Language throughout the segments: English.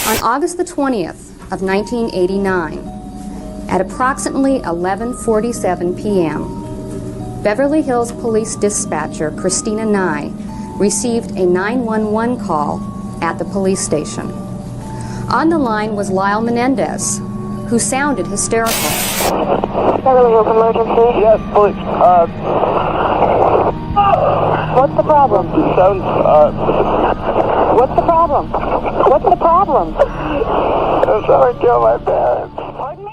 On August the 20th of 1989, at approximately 11:47 p.m., Beverly Hills Police Dispatcher Christina Nye received a 911 call at the police station. On the line was Jose Menendez, who sounded hysterical. Beverly Hills emergency? Yes, police. What's the problem? It sounds, What's the problem? What's the problem? someone killed my parents. Pardon me?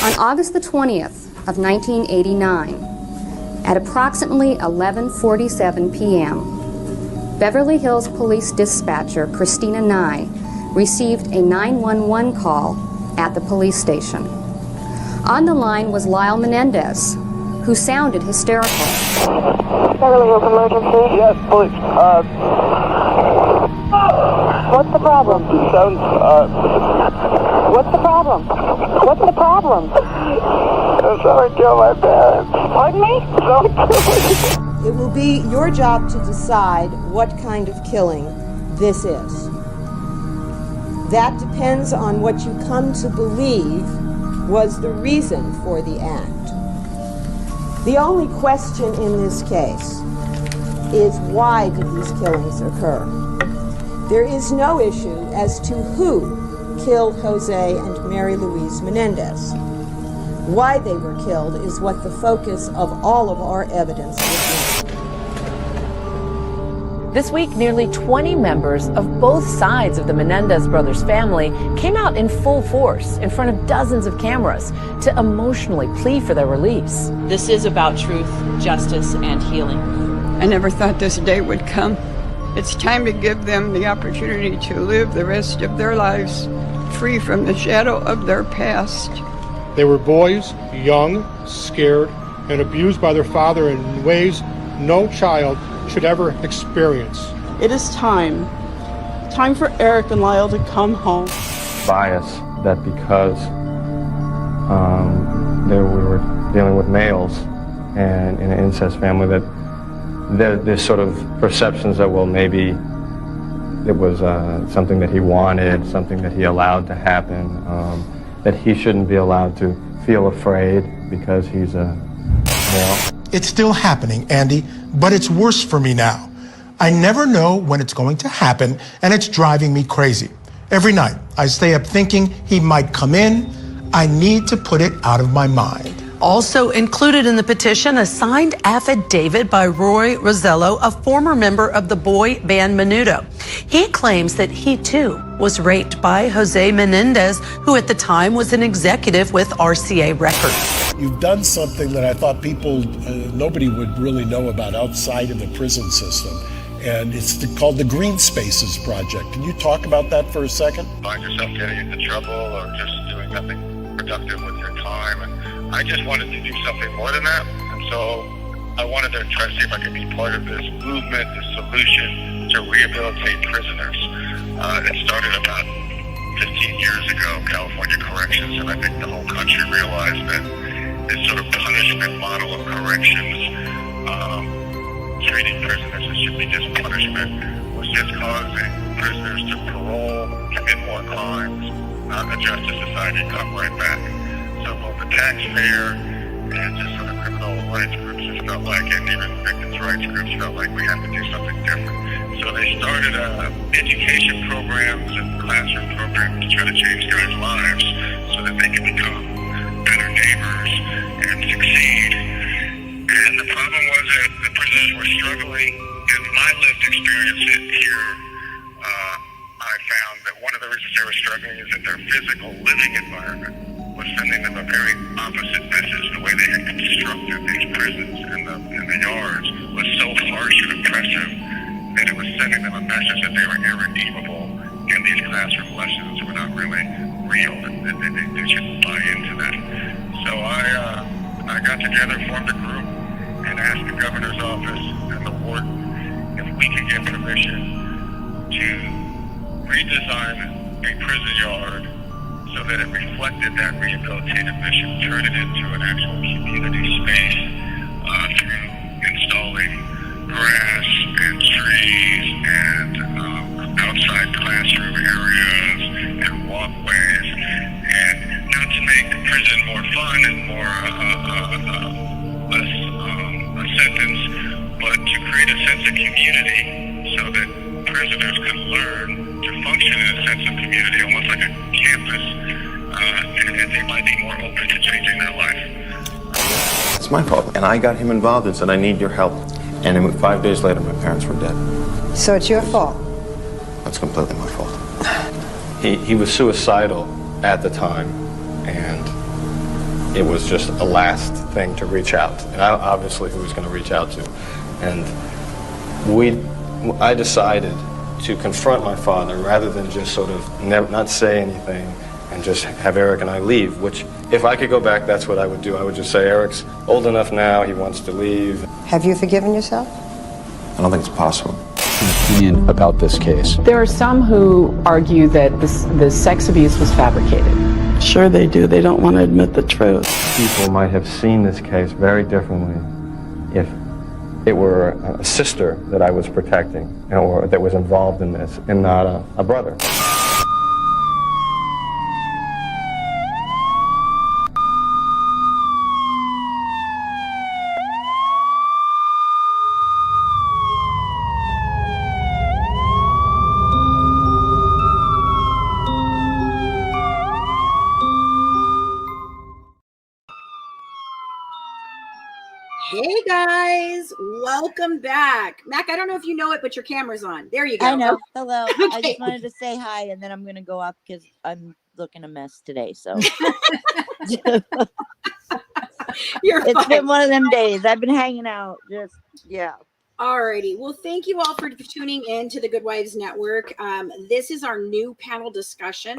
On August the 20th of 1989, at approximately 11:47 p.m., Beverly Hills Police Dispatcher Christina Nye received a 911 call at the police station. On the line was Jose Menendez, who sounded hysterical. Beverly Hills emergency? Yes, police. What's the problem? It sounds, What's the problem? What's the problem? someone killed my parents. Pardon me? Someone killed It will be your job to decide what kind of killing this is. That depends on what you come to believe was the reason for the act. The only question in this case is, why did these killings occur? There is no issue as to who killed Jose and Mary Louise Menendez. Why they were killed is what the focus of all of our evidence is now. This week, nearly 20 members of both sides of the Menendez brothers' family came out in full force in front of dozens of cameras to emotionally plead for their release. This is about truth, justice, and healing. I never thought this day would come. It's time to give them the opportunity to live the rest of their lives free from the shadow of their past. They were boys, young, scared, and abused by their father in ways no child should ever experience. It is time for Eric and Lyle to come home. Bias that because we were dealing with males and in an incest family, that there's sort of perceptions that, well, maybe it was something that he wanted, something that he allowed to happen, that he shouldn't be allowed to feel afraid because he's a male. It's still happening, Andy, but it's worse for me now. I never know when it's going to happen, and it's driving me crazy. Every night, I stay up thinking he might come in. I need to put it out of my mind. Also included in the petition, a signed affidavit by Roy Rosello, a former member of the boy band Menudo. He claims that he too was raped by Jose Menendez, who at the time was an executive with RCA Records. You've done something that I thought nobody would really know about outside of the prison system. And it's called the Green Spaces Project. Can you talk about that for a second? Find yourself getting into trouble or just doing nothing productive with your time. And I just wanted to do something more than that. And so I wanted to try to see if I could be part of this movement, this solution to rehabilitate prisoners. It started about 15 years ago, California Corrections, and I think the whole country realized that this establishment model of corrections, treating prisoners as should be just punishment, was just causing prisoners to parole, commit more crimes, not adjust to society, and come right back. So both the taxpayer and just sort of criminal rights groups just felt like, and even victims' rights groups felt like we have to do something different. So they started education programs and classroom programs to try to change guys' lives so that they could become better neighbors and succeed. And the problem was that the prisoners were struggling. In my lived experience here, I found that one of the reasons they were struggling is that their physical living environment was sending them a very opposite message. The way they had constructed these prisons and the yards was so harsh and oppressive that it was sending them a message that they were irredeemable, and these classroom lessons were not really real, and they shouldn't buy into that. So I got together, formed a group, and asked the governor's office and the warden if we could get permission to redesign a prison yard so that it reflected that rehabilitative mission, turn it into an actual community space through installing grass and trees and outside classroom areas and walkways, and not to make the prison more fun and more less a sentence, but to create a sense of community so that prisoners could learn to function in a sense of community, almost like a campus, and they might be more open to changing their life. It's my fault, and I got him involved and said, I need your help. And then 5 days later, my parents were dead. So it's your fault? That's completely my fault. He was suicidal at the time, and it was just a last thing to reach out. And I obviously who was going to reach out to. And I decided to confront my father rather than just sort of not say anything and just have Eric and I leave, which if I could go back, that's what I would do. I would just say, Eric's old enough now, he wants to leave. Have you forgiven yourself? I don't think it's possible. Opinion about this case. There are some who argue that the sex abuse was fabricated. Sure they do. They don't want to admit the truth. People might have seen this case very differently if it were a sister that I was protecting or that was involved in this and not a brother. Hey guys, welcome back. Mac, I don't know if you know it, but your camera's on. There you go. I know. Hello. Okay. I just wanted to say hi, and then I'm going to go up because I'm looking a mess today. So it's fine. been one of them days. I've been hanging out. Yeah. Alrighty. Well, thank you all for tuning in to the Good Wives Network. This is our new panel discussion.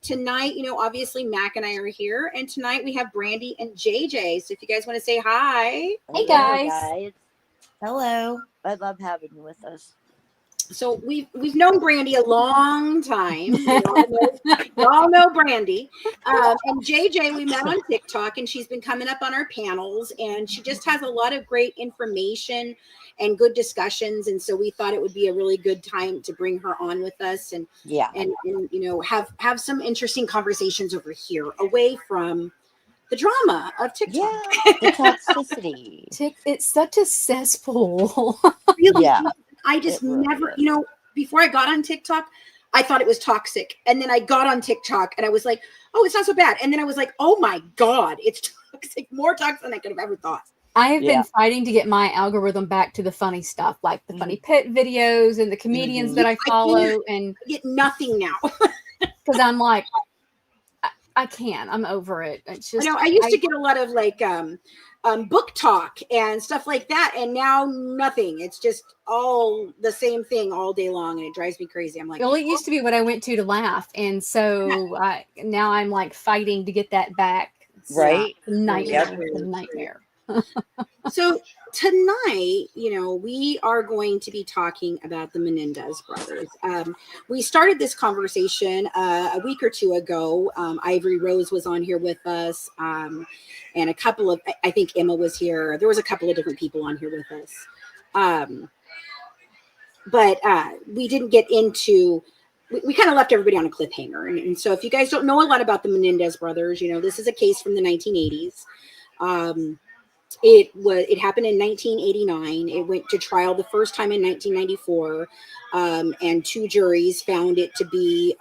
Tonight, obviously Mac and I are here, and tonight we have Brandy and JJ. So if you guys want to say hi. Hey guys. Hello. I love having you with us. So we've known Brandy a long time. Y'all know Brandy. And JJ, we met on TikTok, and she's been coming up on our panels, and she just has a lot of great information and good discussions. And so we thought it would be a really good time to bring her on with us and have some interesting conversations over here, away from the drama of TikTok. Yeah, the toxicity. It's such a cesspool. Really? Yeah. I just never, before I got on TikTok, I thought it was toxic. And then I got on TikTok and I was like, oh, it's not so bad. And then I was like, oh my God, it's toxic, more toxic than I could have ever thought. I have been fighting to get my algorithm back to the funny stuff, like the funny pet videos and the comedians that I follow. And I get nothing now. Because I'm like, I can't. I'm over it. It's just. I used to get a lot of like book talk and stuff like that, and now nothing. It's just all the same thing all day long, and it drives me crazy. I'm like, well, it used to be what I went to laugh, and so now I'm like fighting to get that back. It's right? a nightmare. It's a nightmare. So tonight, we are going to be talking about the Menendez brothers. We started this conversation a week or two ago. Ivory Rose was on here with us, and a couple of, I think Emma was here. There was a couple of different people on here with us. But we didn't get into, we kind of left everybody on a cliffhanger. And so if you guys don't know a lot about the Menendez brothers, this is a case from the 1980s. It happened in 1989. It went to trial the first time in 1994, and two juries found it to be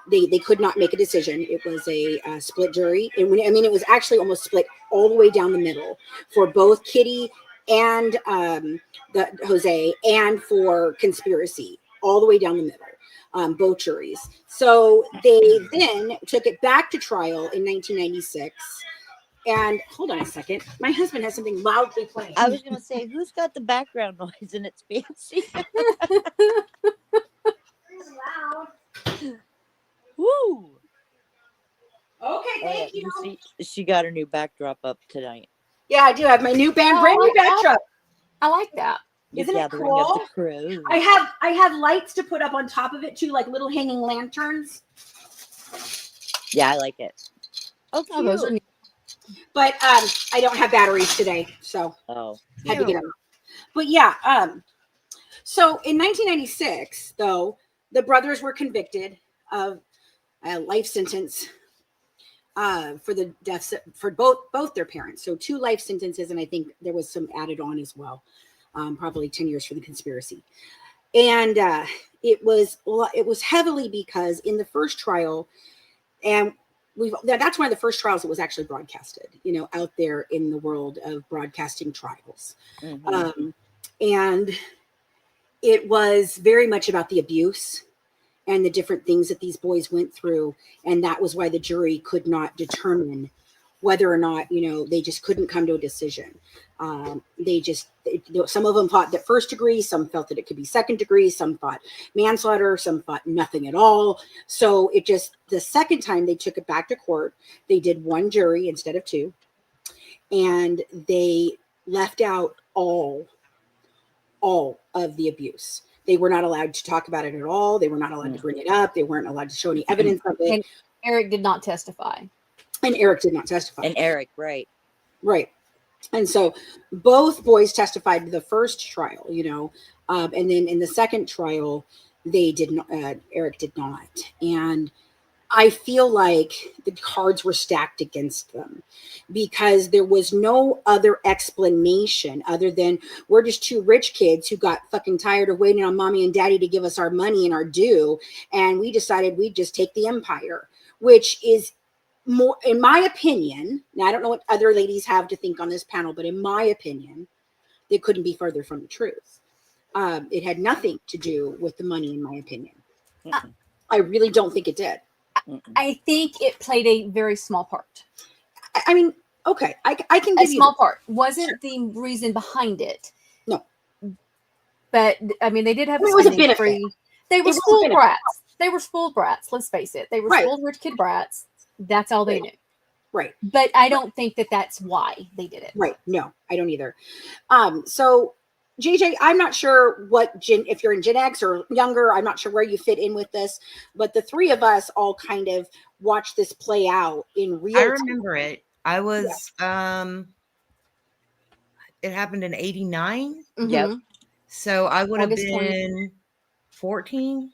they could not make a decision. It was a split jury, and it was actually almost split all the way down the middle for both Kitty and the Jose, and for conspiracy, all the way down the middle. Both juries. So they then took it back to trial in 1996. And hold on a second. My husband has something loudly playing. I was going to say, who's got the background noise and it's fancy? Woo! Okay, thank you. She got her new backdrop up tonight. Yeah, I do have my new brand new backdrop. I like that. Isn't it cool? I have lights to put up on top of it too, like little hanging lanterns. Yeah, I like it. Okay. Those are neat. But I don't have batteries today, so had to get them. But yeah, so in 1996, though, the brothers were convicted of a life sentence for the deaths for both their parents. So 2 life sentences, and I think there was some added on as well, probably 10 years for the conspiracy. And it was heavily because in the first trial, and that's one of the first trials that was actually broadcasted, out there in the world of broadcasting trials. Mm-hmm. And it was very much about the abuse and the different things that these boys went through. And that was why the jury could not determine whether or not, they just couldn't come to a decision. Some of them thought that first degree, some felt that it could be second degree, some thought manslaughter, some thought nothing at all. So the second time they took it back to court, they did 1 jury instead of 2. And they left out all of the abuse. They were not allowed to talk about it at all. They were not allowed to bring it up. They weren't allowed to show any evidence of it. And Eric did not testify. And Eric did not testify. And Eric, right. Right. And so both boys testified to the first trial, and then in the second trial, they did not, Eric did not. And I feel like the cards were stacked against them because there was no other explanation other than we're just 2 rich kids who got fucking tired of waiting on mommy and daddy to give us our money and our due. And we decided we'd just take the empire, which is more, in my opinion, now I don't know what other ladies have to think on this panel, but in my opinion, they couldn't be further from the truth. It had nothing to do with the money, in my opinion. I really don't think it did. I think it played a very small part. I mean, okay, I can give a you small part. Wasn't the reason behind it. No. But, I mean, they did have it was a benefit. Free. They were spoiled brats. They were spoiled brats, let's face it. They were spoiled rich kid brats. That's all they knew. Right. But I don't think that that's why they did it. Right. No, I don't either. So JJ, I'm not sure if you're in Gen X or younger, I'm not sure where you fit in with this, but the 3 of us all kind of watched this play out in real time. I remember it. I was, it happened in 89. Mm-hmm. Yep. So I would have been 14.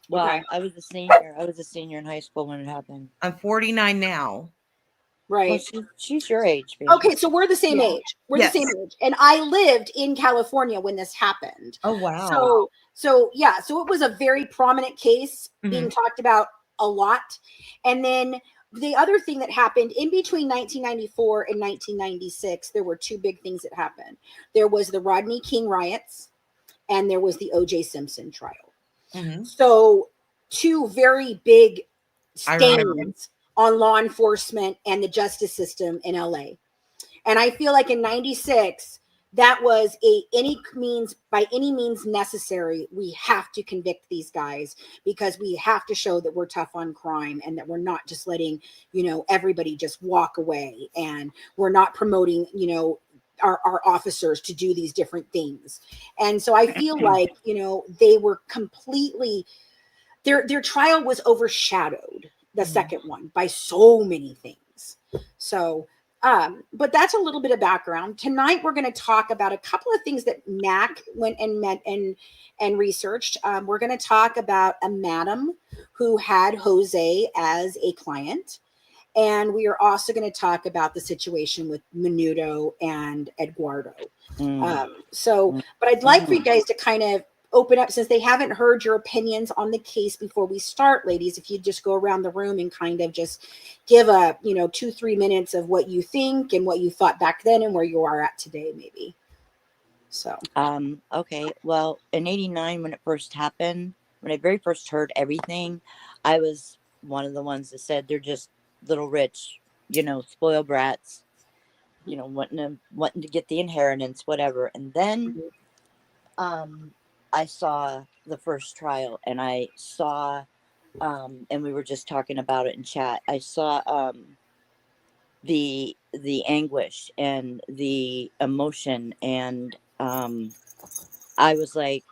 Well, okay. I was a senior. I was a senior in high school when it happened. I'm 49 now. Right. Well, she's your age, baby. Okay, so we're the same age. We're the same age. And I lived in California when this happened. Oh, wow. So it was a very prominent case being talked about a lot. And then the other thing that happened in between 1994 and 1996, there were 2 big things that happened. There was the Rodney King riots and there was the O.J. Simpson trial. Mm-hmm. So 2 very big stains on law enforcement and the justice system in LA. And I feel like in 96, that was by any means necessary. We have to convict these guys because we have to show that we're tough on crime and that we're not just letting, everybody just walk away, and we're not promoting, our officers to do these different things. And so I feel like, they were completely, their trial was overshadowed, the second one, by so many things. So, but that's a little bit of background. Tonight, we're going to talk about a couple of things that Mac went and met and researched. We're going to talk about a madam who had Jose as a client. And we are also going to talk about the situation with Menudo and Eduardo. But I'd like for you guys to kind of open up, since they haven't heard your opinions on the case before we start, ladies. If you just go around the room and kind of just give a 2-3 minutes of what you think and what you thought back then and where you are at today, maybe. So okay, well, in '89, when it first happened, when I very first heard everything, I was one of the ones that said they're just little rich, spoiled brats, wanting to get the inheritance, whatever. And then I saw the first trial, and I saw and we were just talking about it in chat. I saw the anguish and the emotion, and I was like,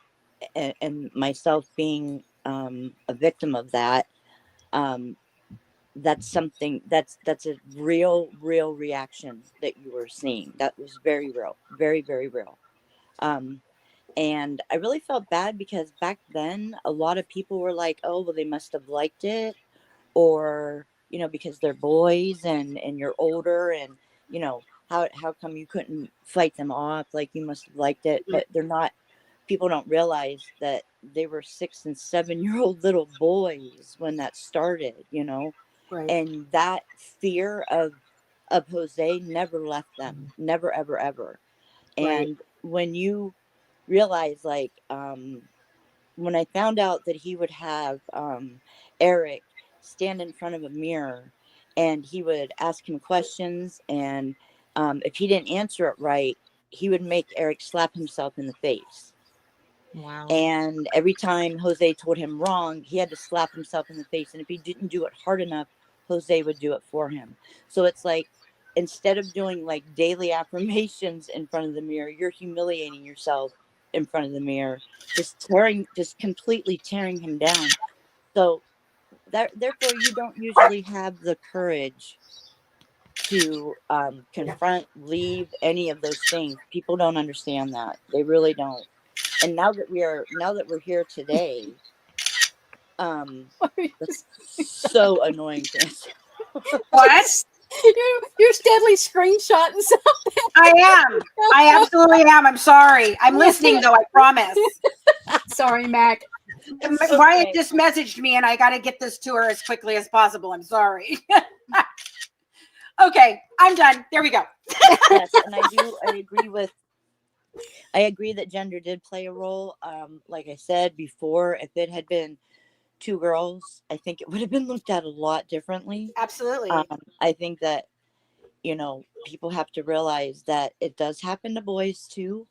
and myself being a victim of that, that's something that's a real reaction that you were seeing. That was very real, very, very real. And I really felt bad because back then a lot of people were like, oh, well, they must have liked it, or because they're boys and you're older, and how come you couldn't fight them off, like you must have liked it. But they're not, people don't realize that they were 6 and 7-year-old little boys when that started, Right. And that fear of Jose never left them, never, ever, ever. Right. And when you realize, like, when I found out that he would have Eric stand in front of a mirror and he would ask him questions, and if he didn't answer it right, he would make Eric slap himself in the face. Wow. And every time Jose told him wrong, he had to slap himself in the face. And if he didn't do it hard enough, Jose would do it for him. So it's like, instead of doing like daily affirmations in front of the mirror, you're humiliating yourself in front of the mirror, just completely tearing him down. So therefore, you don't usually have the courage to confront, leave any of those things. People don't understand that. They really don't. And now that we're here today, that's so annoying to us. What? You're steadily screenshotting something. I absolutely am. I'm sorry. I'm listening, though, I promise. Sorry, Mac. Ryan just messaged me, and I got to get this to her as quickly as possible. I'm sorry. Okay, I'm done. There we go. Yes, and I agree that gender did play a role. Like I said before, if it had been 2 girls, I think it would have been looked at a lot differently. Absolutely. I think that, people have to realize that it does happen to boys too,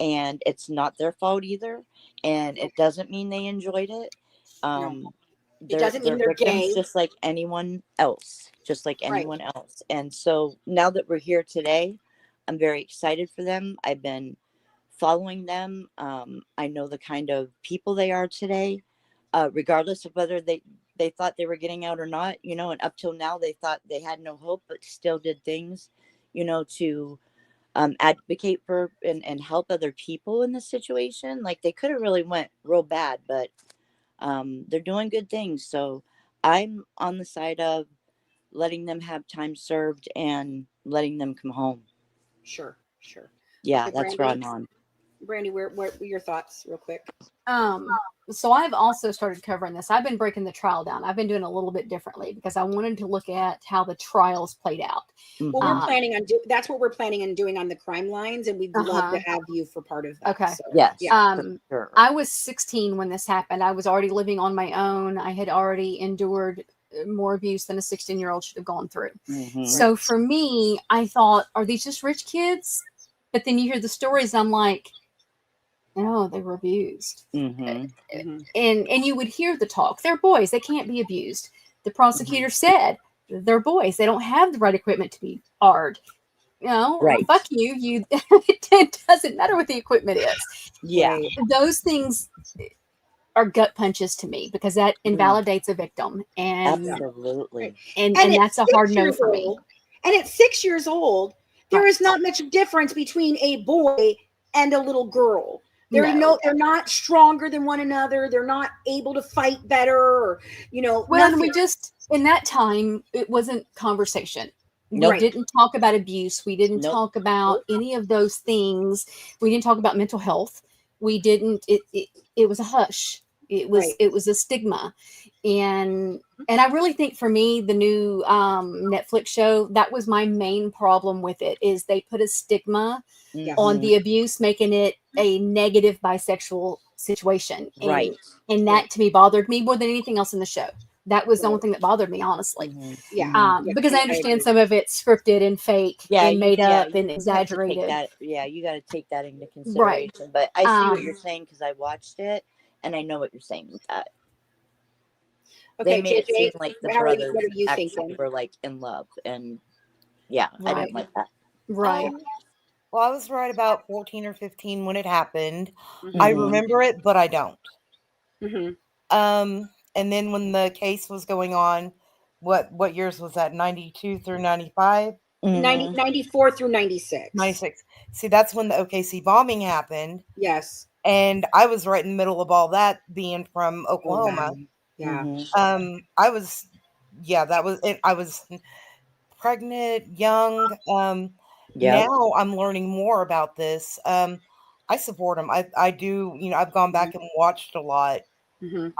and it's not their fault either, and it doesn't mean they enjoyed it. It doesn't mean they're victims, gay. just like anyone else, else. And so now that we're here today, I'm very excited for them. I've been following them. I know the kind of people they are today, regardless of whether they thought they were getting out or not, and up till now they thought they had no hope, but still did things, to advocate for and help other people in this situation. Like, they could have really went real bad, but they're doing good things. So I'm on the side of letting them have time served and letting them come home. Sure. Yeah, Okay, that's where I'm on. Brandy, what were your thoughts, real quick? So I've also started covering this. I've been breaking the trial down. I've been doing a little bit differently because I wanted to look at how the trials played out. Well, we're planning on that's what we're planning on doing on the crime lines, and we'd love to have you for part of that. Okay. So, yes. Yeah. Sure. I was 16 when this happened. I was already living on my own. I had already endured more abuse than a 16-year-old should have gone through. Mm-hmm. So for me, I thought, are these just rich kids? But then you hear the stories, I'm like, no, they were abused. Mm-hmm. And you would hear the talk. They're boys. They can't be abused. The prosecutor said they're boys. They don't have the right equipment to be AR'd. You know, Right. fuck you. You. It doesn't matter what the equipment is. Yeah. Those things are gut punches to me because that invalidates a victim. And Absolutely. and at that's a hard 6 no years for me. old, and at 6 years old, there is not much difference between a boy and a little girl. They're not stronger than one another. They're not able to fight better, or Well, nothing. and we just in that time it wasn't conversation. We Nope. didn't talk about abuse. We didn't Nope. talk about any of those things. We didn't talk about mental health. We didn't. It was a hush. It was a stigma, and I really think for me the new Netflix show, that was my main problem with it, is they put a stigma on the abuse, making it a negative bisexual situation, and that to me bothered me more than anything else in the show. That was the only thing that bothered me, honestly. Because I understand some of it's scripted and fake and made up and exaggerated. You got to take that into consideration. But I see what you're saying because I watched it and I know what you're saying with that. They made it seem like the brothers actually were like in love, and I didn't like that. Right. Well, I was right about 14 or 15 when it happened. I remember it, but I don't. And then when the case was going on, what years was that? 92 through 95? 94 through 96. 96. See, that's when the OKC bombing happened. Yes. And I was right in the middle of all that, being from Oklahoma. I was, that was it. I was pregnant, young. Now I'm learning more about this. I support them. I do. I've gone back and watched a lot.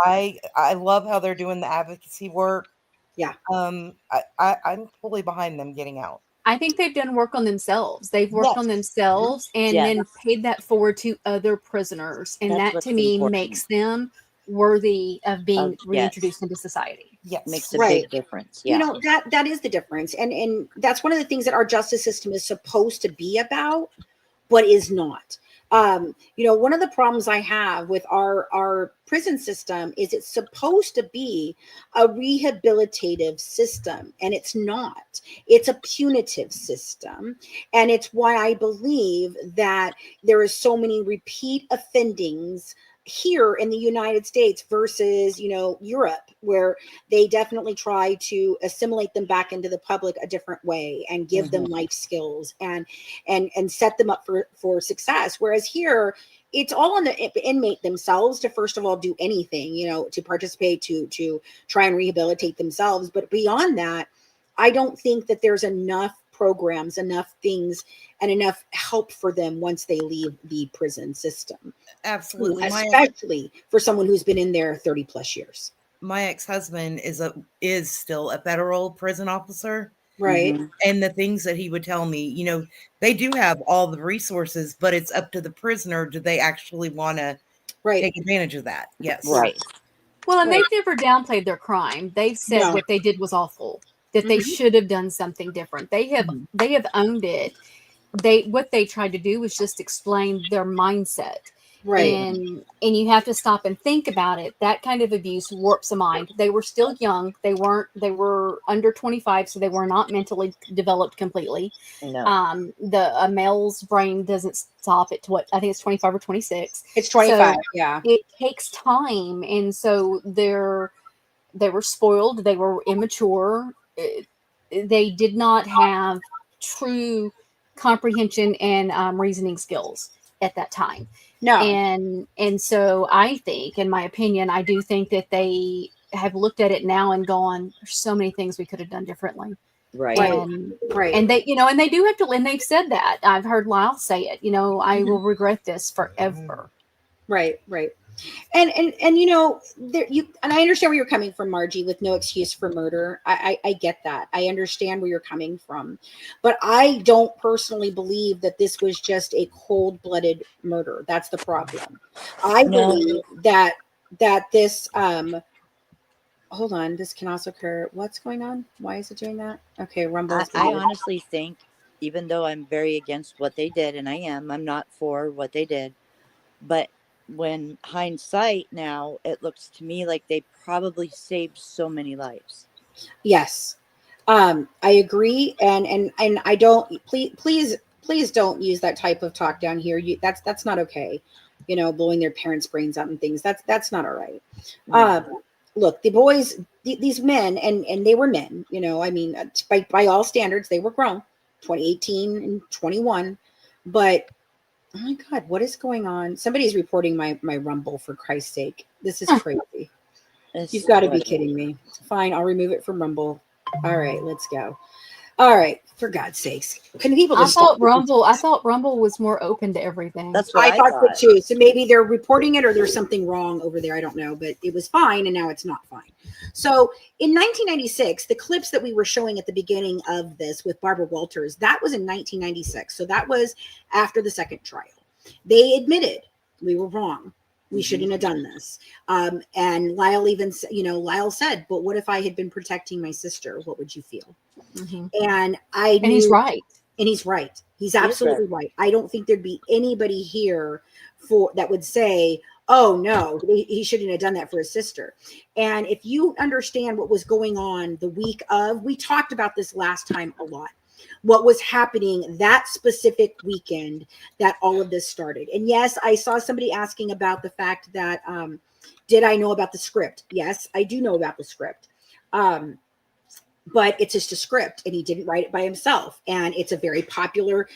I love how they're doing the advocacy work. I'm fully behind them getting out. I think they've done work on themselves. They've worked on themselves and then paid that forward to other prisoners. And that to me makes them worthy of being reintroduced into society. Yes. Makes a big difference. That is the difference. And that's one of the things that our justice system is supposed to be about, but is not. One of the problems I have with our prison system is it's supposed to be a rehabilitative system, and it's not. It's a punitive system, and it's why I believe that there is so many repeat offendings here in the United States versus, Europe, where they definitely try to assimilate them back into the public a different way and give them life skills and set them up for success. Whereas here, it's all on the inmate themselves to first of all do anything, to participate, to try and rehabilitate themselves. But beyond that, I don't think that there's enough programs, enough things, and enough help for them once they leave the prison system. Absolutely. Especially for someone who's been in there 30 plus years. My ex-husband is still a federal prison officer. Right. And the things that he would tell me, they do have all the resources, but it's up to the prisoner. Do they actually want to take advantage of that? Yes. Right. Well, and they've never downplayed their crime. They've said what they did was awful, that they should have done something different. They have owned it. What they tried to do was just explain their mindset. Right. And you have to stop and think about it. That kind of abuse warps a mind. They were still young. They were under 25, so they were not mentally developed completely. No. A male's brain doesn't stop at I think it's 25 or 26. It's 25. So yeah. It takes time. And so they were spoiled. They were immature. They did not have true comprehension and reasoning skills at that time. No. And so I think, in my opinion, I do think that they have looked at it now and gone, there's so many things we could have done differently. Right. And they, and they do have to, and they've said that. I've heard Lyle say it, I will regret this forever. Right. And and I understand where you're coming from, Margie, with no excuse for murder. I get that. I understand where you're coming from, but I don't personally believe that this was just a cold-blooded murder. That's the problem. I believe that this hold on, this can also occur. What's going on? Why is it doing that? Okay, Rumble. I honestly think even though I'm very against what they did, and I'm not for what they did. But when hindsight now, it looks to me like they probably saved so many lives. Yes. I agree. And I don't, please don't use that type of talk down here. That's not okay. You know, blowing their parents' brains out and things. That's not all right. Look, the boys, these men, and they were men, you know, I mean, by all standards, they were grown, 2018 and 21. But oh my God, what is going on? Somebody's reporting my Rumble, for Christ's sake. This is crazy. You've got to be kidding me. Fine, I'll remove it from Rumble. All right, let's go. All right, for God's sakes. Can people just I thought Rumble was more open to everything. That's what I thought so too. So maybe they're reporting it or there's something wrong over there. I don't know, but it was fine and now it's not fine. So in 1996, the clips that we were showing at the beginning of this with Barbara Walters, that was in 1996. So that was after the second trial. They admitted we were wrong. We shouldn't have done this. And Lyle even, Lyle said, but what if I had been protecting my sister? What would you feel? And I knew, And he's right. And he's right. He's absolutely right. I don't think there'd be anybody here that would say, oh no, he shouldn't have done that for his sister. And if you understand what was going on the week of, we talked about this last time a lot, what was happening that specific weekend that all of this started. And yes, I saw somebody asking about the fact that, did I know about the script? Yes, I do know about the script. But it's just a script and he didn't write it by himself. And it's a very popular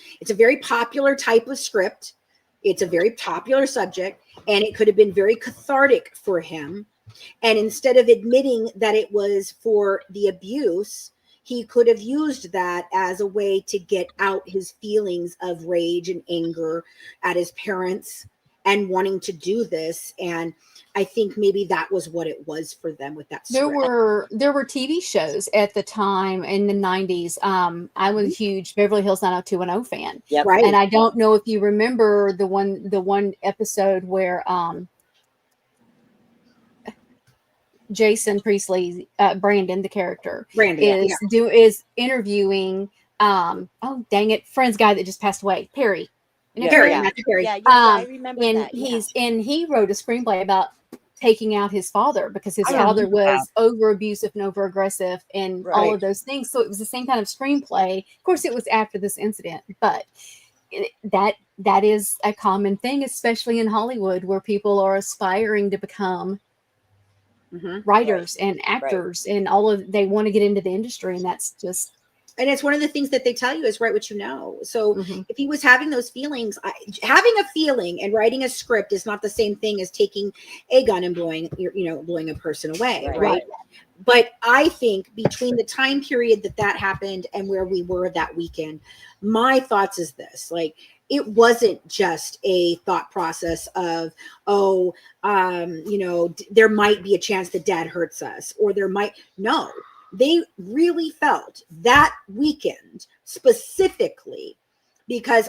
type of script. It's a very popular subject and it could have been very cathartic for him. And instead of admitting that it was for the abuse, he could have used that as a way to get out his feelings of rage and anger at his parents and wanting to do this. And I think maybe that was what it was for them with that script. There were TV shows at the time in the 90s. I was a huge Beverly Hills 90210 fan. Yep. Right. And I don't know if you remember the one episode where Jason Priestley, Brandon, the character, is interviewing oh dang it, Friends guy that just passed away, Perry. Perry. I remember and that. He wrote a screenplay about taking out his father because his father was over abusive and over aggressive and all of those things. So it was the same kind of screenplay. Of course, it was after this incident, but that is a common thing, especially in Hollywood, where people are aspiring to become writers and actors and they want to get into the industry, and that's just. And it's one of the things that they tell you is write what you know. So if he was having those feelings, having a feeling and writing a script is not the same thing as taking a gun and blowing a person away, right? But I think between the time period that happened and where we were that weekend, my thoughts is this, like, it wasn't just a thought process of, there might be a chance that dad hurts us, or no. They really felt that weekend specifically because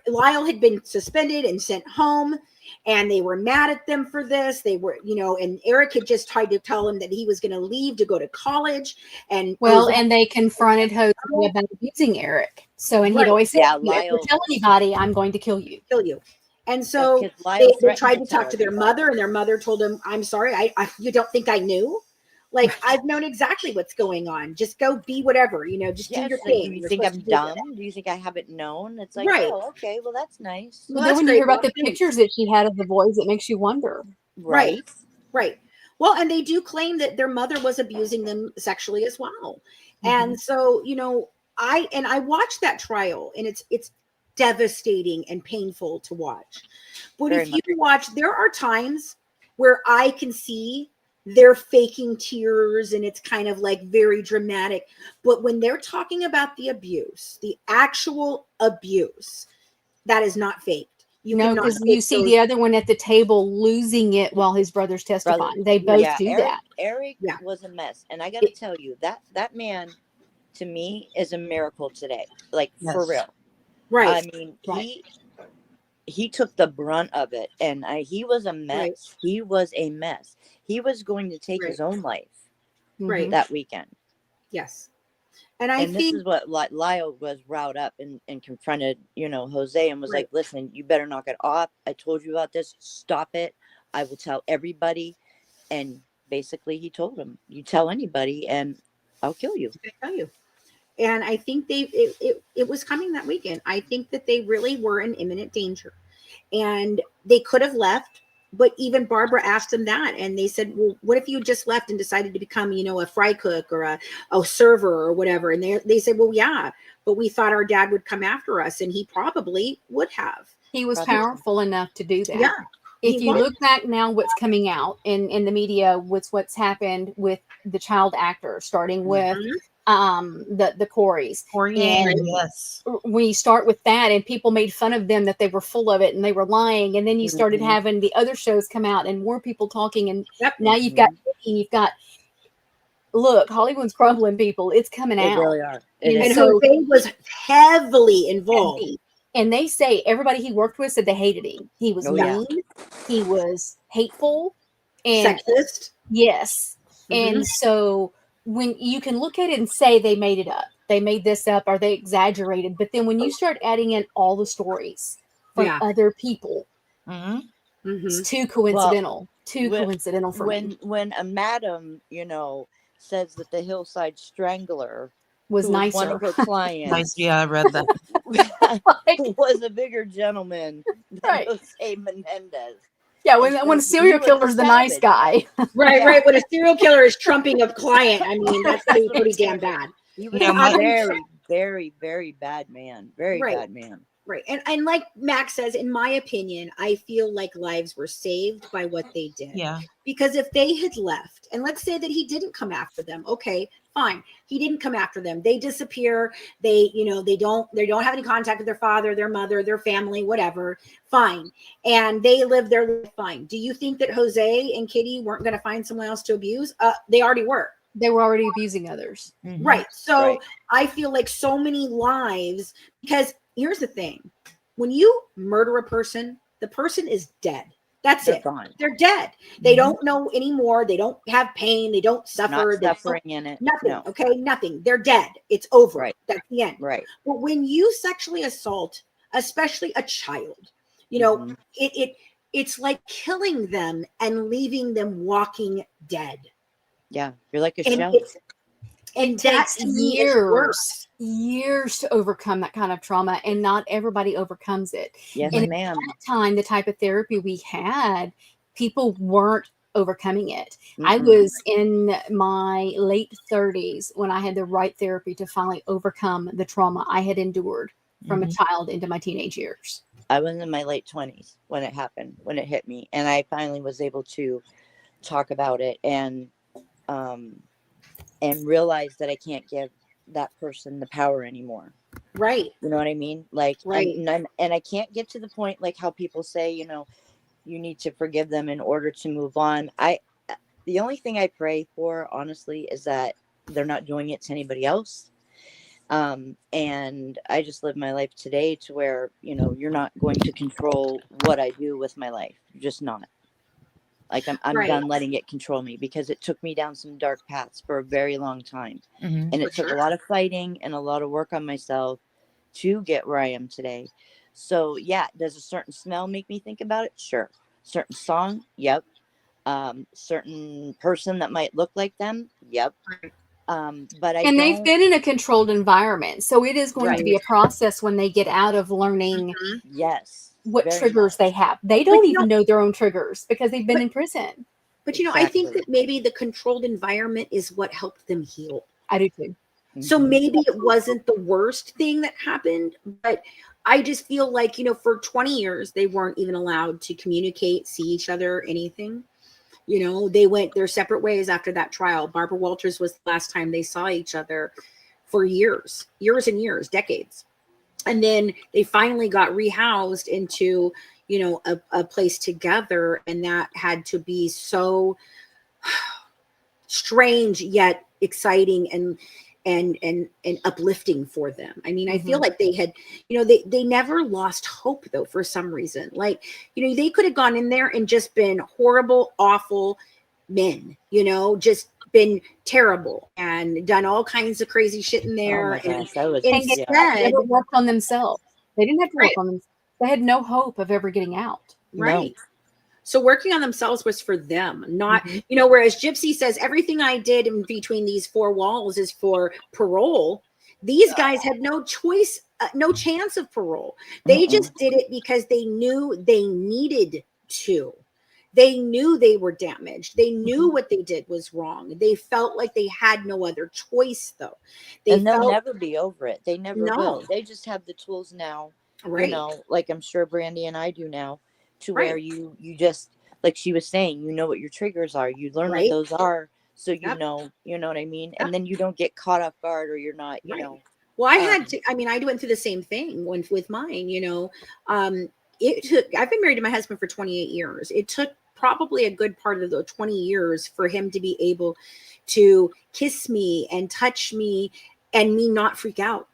Lyle had been suspended and sent home and they were mad at them for this. They were, and Eric had just tried to tell him that he was going to leave to go to college. And they confronted Jose about abusing Eric. So, and he'd always say, if you tell anybody, I'm going to kill you. And so they tried to talk to their mother, and their mother told him, I'm sorry, you don't think I knew? Like, I've known exactly what's going on. Just go be whatever, just do your thing. Do you think I'm dumb? Do you think I haven't known? It's like, oh, okay, well, that's nice. Well, then when you hear about the pictures that she had of the boys, it makes you wonder. Right. Well, and they do claim that their mother was abusing them sexually as well. And so, I watched that trial, and it's devastating and painful to watch. But if you watch, there are times where I can see they're faking tears and it's kind of like very dramatic. But when they're talking about the abuse, the actual abuse, that is not faked. Because you see the other one at the table losing it while his brother's testifying. They both do that. Eric was a mess. And I got to tell you, that man, to me, is a miracle today. Like, for real. Right. I mean, he took the brunt of it, and he was a mess. Right. He was a mess. He was going to take his own life that weekend. Yes. And I this think is what Lyle was riled up and confronted, Jose, and was like, listen, you better knock it off. I told you about this. Stop it. I will tell everybody. And basically he told him, you tell anybody and I'll kill you. I tell you. And I think it was coming that weekend. I think that they really were in imminent danger. And they could have left, but even Barbara asked them that. And they said, well, what if you just left and decided to become, a fry cook or a server or whatever? And they said, well, yeah, but we thought our dad would come after us, and he probably would have. He was powerful enough to do that. Yeah. If you look back now, what's coming out in the media, what's happened with the child actors, starting with the Coreys. And yes, when you start with that, and people made fun of them that they were full of it and they were lying, and then you started having the other shows come out and more people talking, and now you've got look, Hollywood's crumbling, people. It's coming out. They really are. And Jose was heavily involved. And they say everybody he worked with said they hated him. He was mean. He was hateful. And sexist. Yes. And so when you can look at it and say they made it up, they made this up, or they exaggerated. But then when you start adding in all the stories from other people, it's too coincidental. Coincidental for me. When a madam, says that the Hillside Strangler was nicer. One of her clients. I read that. Was a bigger gentleman than Jose Menendez. Yeah, when a serial killer is the nice guy. Right. When a serial killer is trumping a client, I mean, that's pretty damn bad. He was a very, very, very bad man. Very bad man. Right. And like Max says, in my opinion, I feel like lives were saved by what they did. Yeah. Because if they had left, and let's say that he didn't come after them, okay, fine. He didn't come after them. They disappear. They don't have any contact with their father, their mother, their family, whatever. Fine. And they live their life fine. Do you think that Jose and Kitty weren't going to find someone else to abuse? They already were. They were already abusing others. Right. So I feel like so many lives, because here's the thing. When you murder a person, the person is dead. They're gone. They're dead. They don't know anymore. They don't have pain. They don't suffer. Not suffering in it. Nothing. No. Okay. Nothing. They're dead. It's over. Right. That's the end. Right. But when you sexually assault, especially a child, it's like killing them and leaving them walking dead. Yeah. You're like a shell. And it takes years to overcome that kind of trauma, and not everybody overcomes it. Yes, and ma'am. At that time, the type of therapy we had, people weren't overcoming it. I was in my late 30s when I had the right therapy to finally overcome the trauma I had endured from a child into my teenage years. I was in my late 20s when it happened, when it hit me, and I finally was able to talk about it and realize that I can't give that person the power anymore. Right. You know what I mean? Like, right. And I can't get to the point, like how people say, you need to forgive them in order to move on. The only thing I pray for, honestly, is that they're not doing it to anybody else. And I just live my life today to where, you're not going to control what I do with my life. You're just not. Like I'm done letting it control me, because it took me down some dark paths for a very long time. And it took a lot of fighting and a lot of work on myself to get where I am today. So yeah, does a certain smell make me think about it? Sure. Certain song? Yep. Certain person that might look like them? Yep. But they've been in a controlled environment. So it is going to be a process when they get out of learning. Yes. What triggers they have. They don't even know their own triggers because they've been in prison. But I think that maybe the controlled environment is what helped them heal. I do too. So maybe it wasn't the worst thing that happened, but I just feel like, for 20 years, they weren't even allowed to communicate, see each other, anything. They went their separate ways after that trial. Barbara Walters was the last time they saw each other for years and years, decades. And then they finally got rehoused into, a place together. And that had to be so strange, yet exciting and uplifting for them. I mean, I feel like they had, they never lost hope, though, for some reason. Like, they could have gone in there and just been horrible, awful men, just been terrible and done all kinds of crazy shit in there. Oh my gosh, that was And instead, they never worked on themselves. They didn't have to work Right. on themselves. They had no hope of ever getting out. right. So working on themselves was for them, not, Mhm. you know, whereas Gypsy says everything I did in between these four walls is for parole. These guys had no choice, no chance of parole. They just did it because they knew they needed to. They knew they were damaged. They knew what they did was wrong. They felt like they had no other choice, though. They And they'll felt never be over it. They never will. no, They just have the tools now, you right, know, like I'm sure Brandy and I do now, to where right, you just, like she was saying, you know what your triggers are. You learn what right. those are, so Yep. you know what I mean? Yep. And then you don't get caught off guard, or you're not, you Right. know. Well, I had to, I mean, I went through the same thing with mine, you know. It took, I've been married to my husband for 28 years. It took probably a good part of the 20 years for him to be able to kiss me and touch me and me not freak out.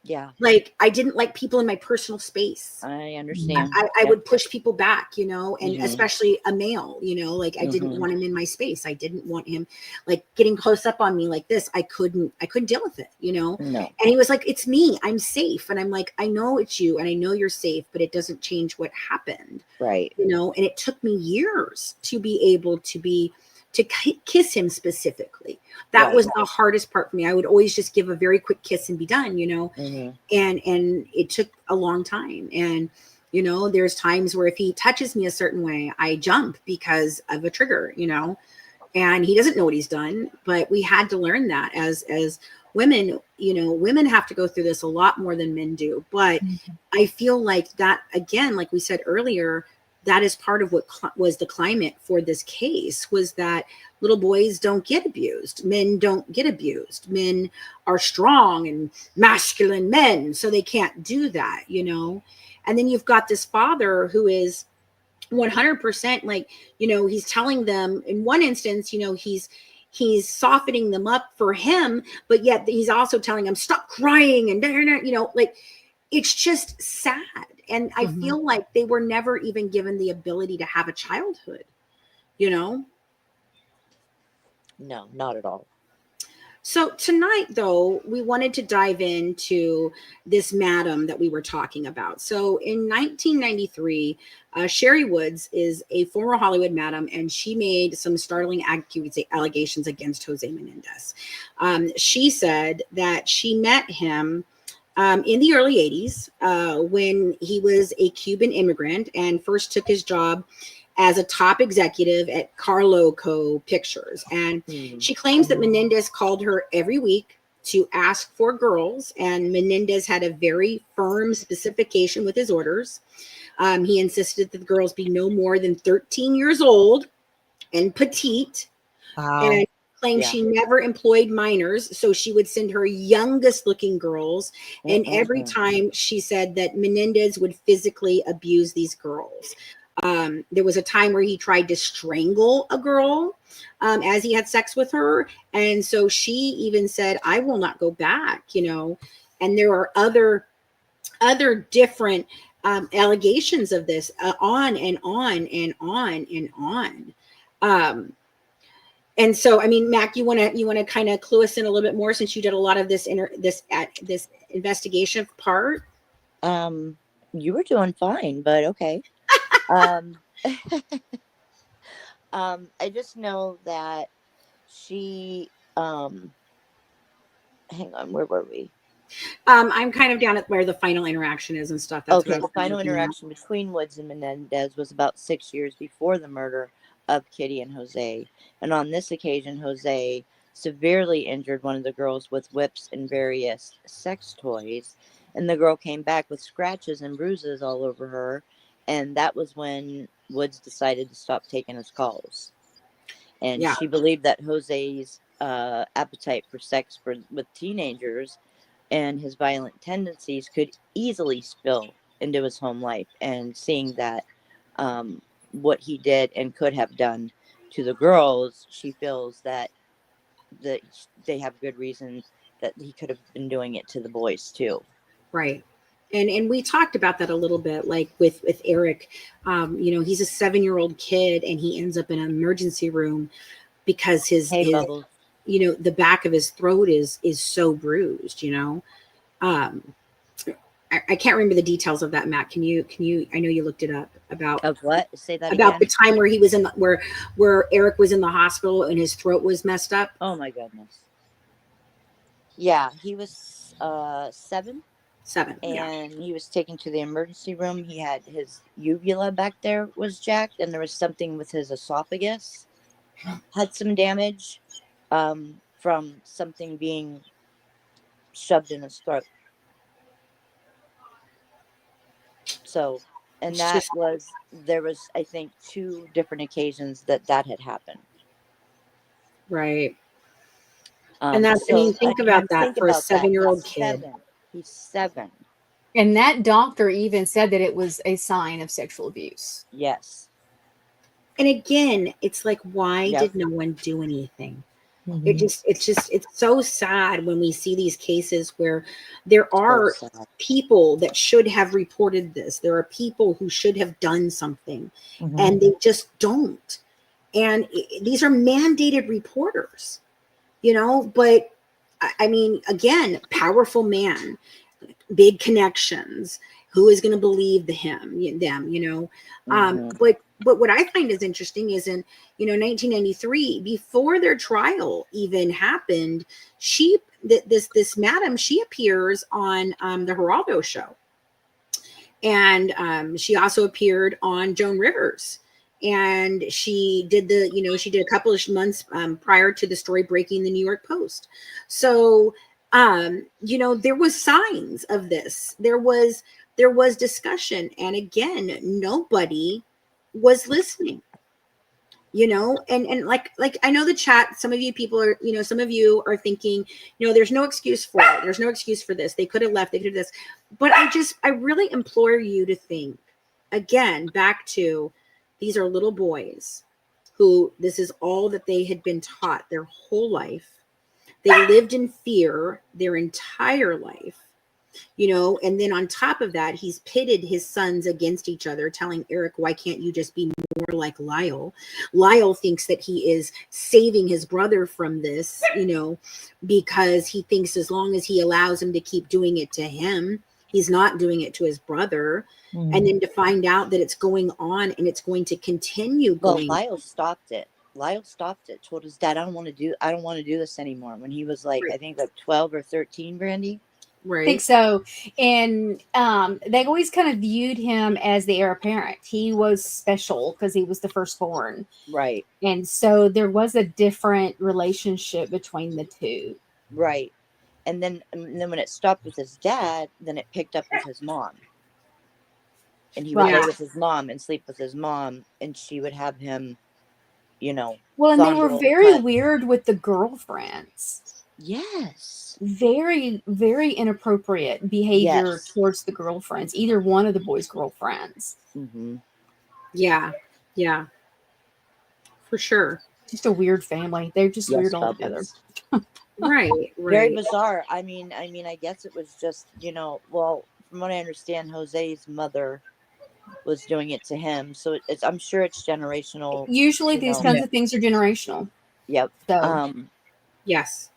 Yeah. Like, I didn't like people in my personal space. I understand. I would push people back, you know, and Mhm. especially a male, you know, like I didn't Mhm. want him in my space. I didn't want him like getting close up on me like this. I couldn't deal with it, you know? No. And he was like, it's me, I'm safe. And I'm like, I know it's you and I know you're safe, but it doesn't change what happened. Right. You know, and it took me years to be able to kiss him specifically. That Right. was the hardest part for me. I would always just give a very quick kiss and be done, you know. Mhm. And it took a long time. And you know, there's times where if he touches me a certain way, I jump because of a trigger, you know, and he doesn't know what he's done. But we had to learn that as women, you know, women have to go through this a lot more than men do. But I feel like that, again, like we said earlier, that is part of what was the climate for this case, was that little boys don't get abused. Men don't get abused. Men are strong and masculine men, so they can't do that, you know? And then you've got this father who is 100% like, you know, he's telling them in one instance, you know, he's softening them up for him, but yet he's also telling them stop crying and you know, like it's just sad. And I feel like they were never even given the ability to have a childhood, you know? No, not at all. So tonight, though, we wanted to dive into this madam that we were talking about. So in 1993, Sherry Woods is a former Hollywood madam, and she made some startling allegations against Jose Menendez. She said that she met him in the early 80s when he was a Cuban immigrant and first took his job as a top executive at Carloco Pictures. And she claims that Menendez called her every week to ask for girls, and Menendez had a very firm specification with his orders. He insisted that the girls be no more than 13 years old and petite. Wow. And claimed she never employed minors, so she would send her youngest looking girls. And every time she said that Menendez would physically abuse these girls. There was a time where he tried to strangle a girl as he had sex with her. And so she even said, I will not go back, you know. And there are other different allegations of this on and on and on and on. And so, I mean, Mac, you want to kind of clue us in a little bit more since you did a lot of this this investigation part. You were doing fine, but okay. I just know that she hang on, where were we? I'm kind of down at where the final interaction is and stuff. That's Okay, what the final interaction between Woods and Menendez was about 6 years before the murder of Kitty and Jose. And on this occasion, Jose severely injured one of the girls with whips and various sex toys. And the girl came back with scratches and bruises all over her. And that was when Woods decided to stop taking his calls. And she believed that Jose's appetite for sex with teenagers and his violent tendencies could easily spill into his home life. And seeing that what he did and could have done to the girls, she feels that they have good reason that he could have been doing it to the boys too. Right. And we talked about that a little bit, like with Eric. You know, he's a 7-year-old kid and he ends up in an emergency room because his Bubbles. the back of his throat is so bruised. I can't remember the details of that, Matt. Can you? I know you looked it up about Of what? Say that about again. the time where he was in where Eric was in the hospital and his throat was messed up. Oh my goodness. Yeah, he was 7. 7, and he was taken to the emergency room. He had his uvula back there was jacked, and there was something with his esophagus had some damage from something being shoved in his throat. So, and It's that just- was there was I think 2 different occasions that had happened. Right. And that's, So think about that think for a about that. 7-year-old kid. He's 7. And that doctor even said that it was a sign of sexual abuse. Yes. And again, it's like, why did no one do anything? It's so sad when we see these cases where there are people that should have reported this. There are people who should have done something, and they just don't. And these are mandated reporters, but I mean, again, powerful man, big connections. Who is going to believe them? But what I find is interesting is in 1993, before their trial even happened, this madam, she appears on the Geraldo show, and she also appeared on Joan Rivers. And she did a couple of months prior to the story breaking the New York Post. So there was signs of this. There was discussion, and again, nobody was listening. And like I know the chat, some of you people are, some of you are thinking, there's no excuse for it. There's no excuse for this. They could have left, they could have this. But I really implore you to think again back to, these are little boys who this is all that they had been taught their whole life. They lived in fear their entire life. And then on top of that, he's pitted his sons against each other, telling Eric, why can't you just be more like Lyle? Lyle thinks that he is saving his brother from this, because he thinks as long as he allows him to keep doing it to him, he's not doing it to his brother. And then to find out that it's going on and it's going to continue going. Well, Lyle stopped it. Told his dad, I don't want to do this anymore. When he was like, I think like 12 or 13, Brandy. Right. I think so. And they always kind of viewed him as the heir apparent. He was special because he was the firstborn. Right. And so there was a different relationship between the two. Right. And then when it stopped with his dad, then it picked up with his mom. And he would lay with his mom and sleep with his mom, and she would have him, Well, and they were very weird with the girlfriends. Yes. Very, very inappropriate behavior towards the girlfriends, either one of the boys' girlfriends. Mm-hmm. Yeah. Yeah. For sure. Just a weird family. They're just weird altogether. Right. Very bizarre. I mean, I guess it was just, well, from what I understand, Jose's mother was doing it to him. So I'm sure it's generational. Usually these kinds of things are generational. Yep. So, yes.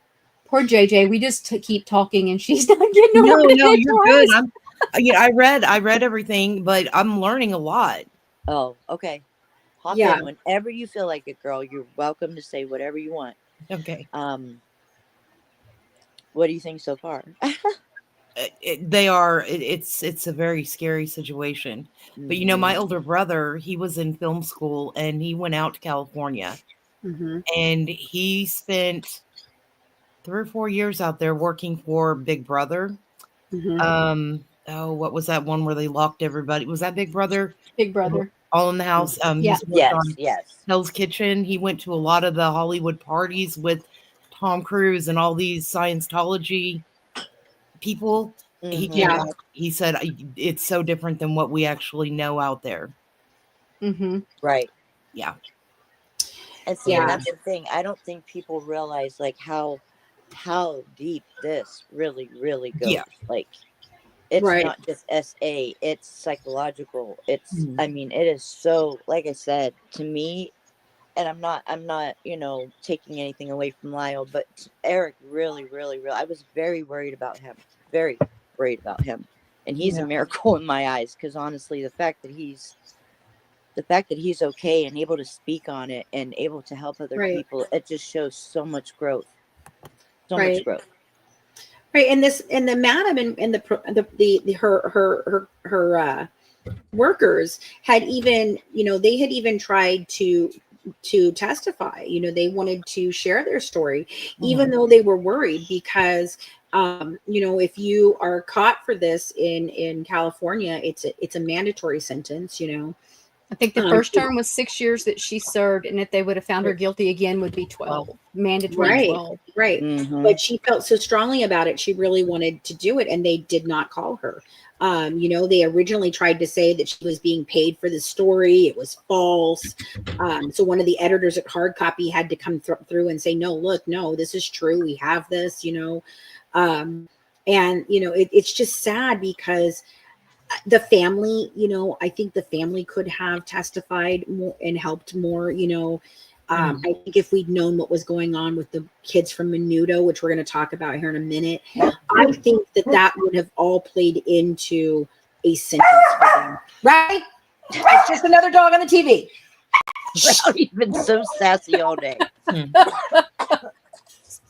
Poor JJ. We just keep talking and she's not getting No, you're good. I read everything, but I'm learning a lot. Oh, okay. Hop in whenever you feel like it, girl. You're welcome to say whatever you want. Okay. What do you think so far? It's a very scary situation. But my older brother, he was in film school and he went out to California. And he spent 3 or 4 years out there working for Big Brother. What was that one where they locked everybody? Was that Big Brother? Big Brother. All in the House. Yes. Hell's Kitchen. He went to a lot of the Hollywood parties with Tom Cruise and all these Scientology people. He came back. He said it's so different than what we actually know out there. Right. Yeah. And see, and that's the thing. I don't think people realize like how deep this really, really goes. Yeah. Like it's not just SA, it's psychological. It's I mean, it is so, like I said, to me, and I'm not, taking anything away from Lyle, but Eric really, really, really, I was very worried about him. Very worried about him. And he's a miracle in my eyes, because honestly, the fact that he's okay and able to speak on it and able to help other people, it just shows so much growth. So much growth. Right. And the madam and her workers had even, they had even tried to testify. They wanted to share their story, even though they were worried, because if you are caught for this in California, it's a mandatory sentence. I think the first term was 6 years that she served, and if they would have found her guilty again, would be 12, mandatory 12. Right. But she felt so strongly about it, she really wanted to do it, and they did not call her. They originally tried to say that she was being paid for the story. It was false. So one of the editors at Hard Copy had to come through and say, no, look, no, this is true. We have this, it's just sad, because the family, I think the family could have testified more and helped more. I think if we'd known what was going on with the kids from Menudo, which we're going to talk about here in a minute, I think that would have all played into a sentence for them. Right? It's just another dog on the TV. He's been so sassy all day.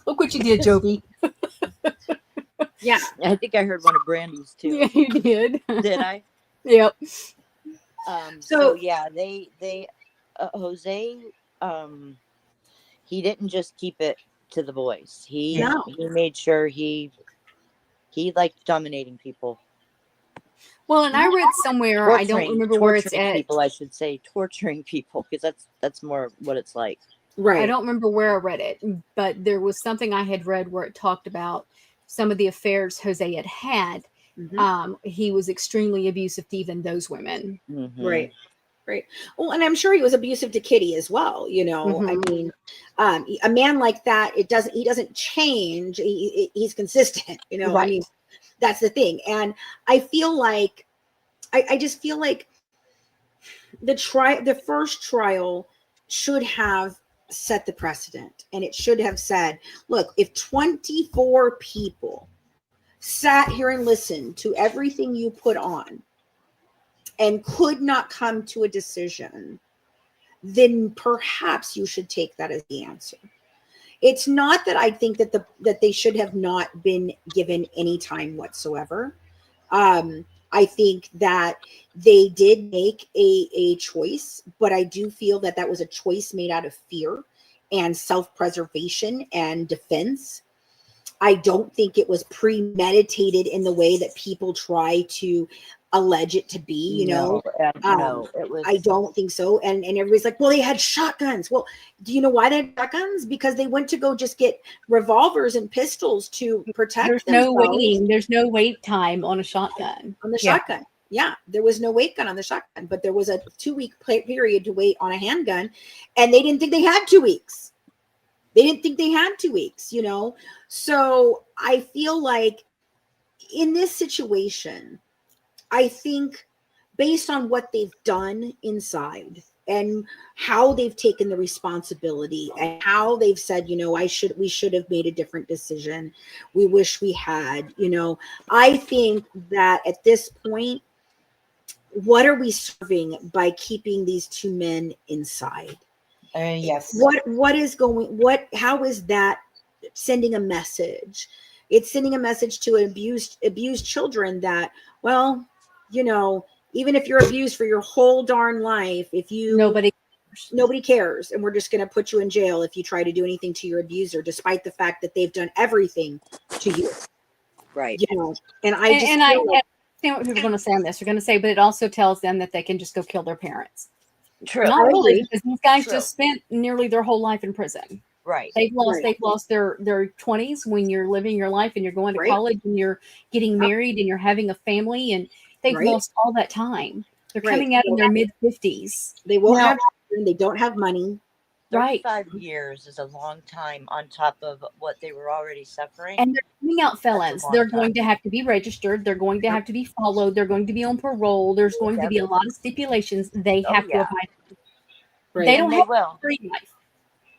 Look what you did, Joby. Yeah, I think I heard one of Brandy's too. Yeah, you did. Did I? Yep. So yeah, they Jose, he didn't just keep it to the boys. He made sure he liked dominating people. Well, and I read somewhere, I don't remember where it's at. People, I should say, torturing people, because that's more what it's like. Right. I don't remember where I read it, but there was something I had read where it talked about some of the affairs Jose had. He was extremely abusive to even those women. Right. Well, and I'm sure he was abusive to Kitty as well. I mean, a man like that, he doesn't change. He's consistent. Right. I mean, that's the thing. And I feel like, I just feel like the first trial should have set the precedent, and it should have said, look, if 24 people sat here and listened to everything you put on and could not come to a decision, then perhaps you should take that as the answer. It's not that I think that they should have not been given any time whatsoever. I think that they did make a choice, but I do feel that was a choice made out of fear and self-preservation and defense. I don't think it was premeditated in the way that people try to allege it to be, No, it was. I don't think so. And everybody's like, well, they had shotguns. Well, do you know why they had shotguns? Because they went to go just get revolvers and pistols to protect themselves. There's no wait time on a shotgun. On the shotgun. Yeah, there was no wait gun on the shotgun, but there was a 2-week period to wait on a handgun, and they didn't think they had 2 weeks. They didn't think they had 2 weeks, So I feel like in this situation, I think based on what they've done inside and how they've taken the responsibility and how they've said, we should have made a different decision. We wish we had, I think that at this point, what are we serving by keeping these two men inside? Yes. How is that sending a message? It's sending a message to abused children that, well, even if you're abused for your whole darn life, nobody cares, and we're just going to put you in jail if you try to do anything to your abuser, despite the fact that they've done everything to you. Right. And I understand what people are going to say on this. They're going to say, but it also tells them that they can just go kill their parents. True. Not really, because these guys just spent nearly their whole life in prison. Right. They've lost their 20s when you're living your life and you're going to college and you're getting married and you're having a family, and they've lost all that time. They're coming out in their mid-50s. They won't have children. They don't have money. 35 years is a long time on top of what they were already suffering. And they're coming out felons. They're going to have to be registered. They're going to have to be followed. They're going to be on parole. There's going to be a lot of stipulations they have to abide by. Right. They don't they have will. a free life.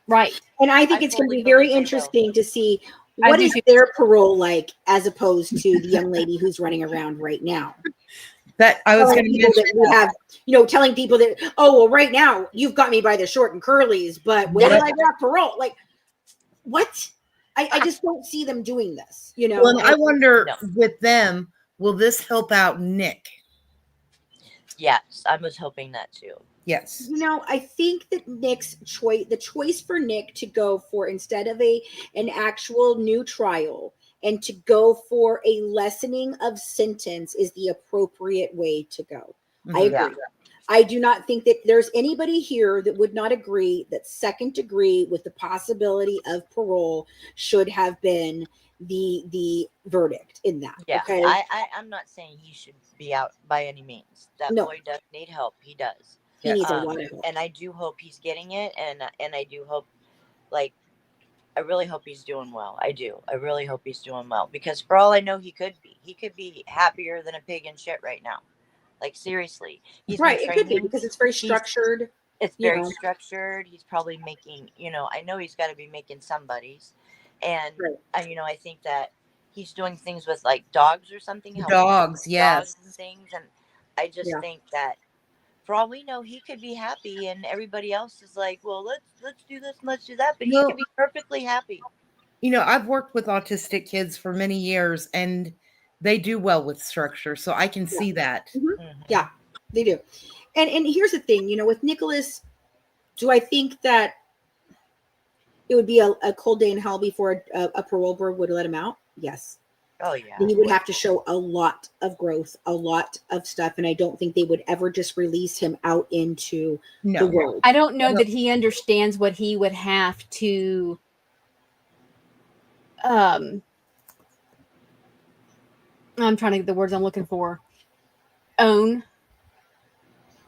Right. And I think it's going to be very interesting to see what is their parole like as opposed to the young lady who's running around right now. That I was going to people mention that we have, telling people that, oh, well, right now you've got me by the short and curlies, but wait till I got parole. Like, what? I just don't see them doing this, Well, I wonder with them, will this help out Nick? Yes, I was hoping that too. Yes. I think that the choice for Nick to go for, instead of an actual new trial, and to go for a lessening of sentence is the appropriate way to go. I agree. Yeah. I do not think that there's anybody here that would not agree that second degree with the possibility of parole should have been the verdict in that. Yeah. Okay. I'm not saying he should be out by any means. That No. boy does need help. He does. He needs a lot of help. And I do hope he's getting it. And I do hope, I really hope he's doing well. I do. I really hope he's doing well, because for all I know, he could be happier than a pig in shit right now. Like, seriously, he's right. been It could be training. because it's very structured. It's very structured. He's probably making, I know he's got to be making somebody's, and I think that he's doing things with like dogs or something. Dogs, yes. Dogs and things, and I just think that for all we know, he could be happy, and everybody else is like, well, let's do this and let's do that, but he could be perfectly happy. I've worked with autistic kids for many years, and they do well with structure, so I can see that. Mm-hmm. Yeah, they do. And here's the thing, with Nicholas, do I think that it would be a cold day in hell before a parole board would let him out? Yes. Oh, yeah. He would have to show a lot of growth, a lot of stuff, and I don't think they would ever just release him out into the world. I don't know that he understands what he would have to I'm trying to get the words I'm looking for. Own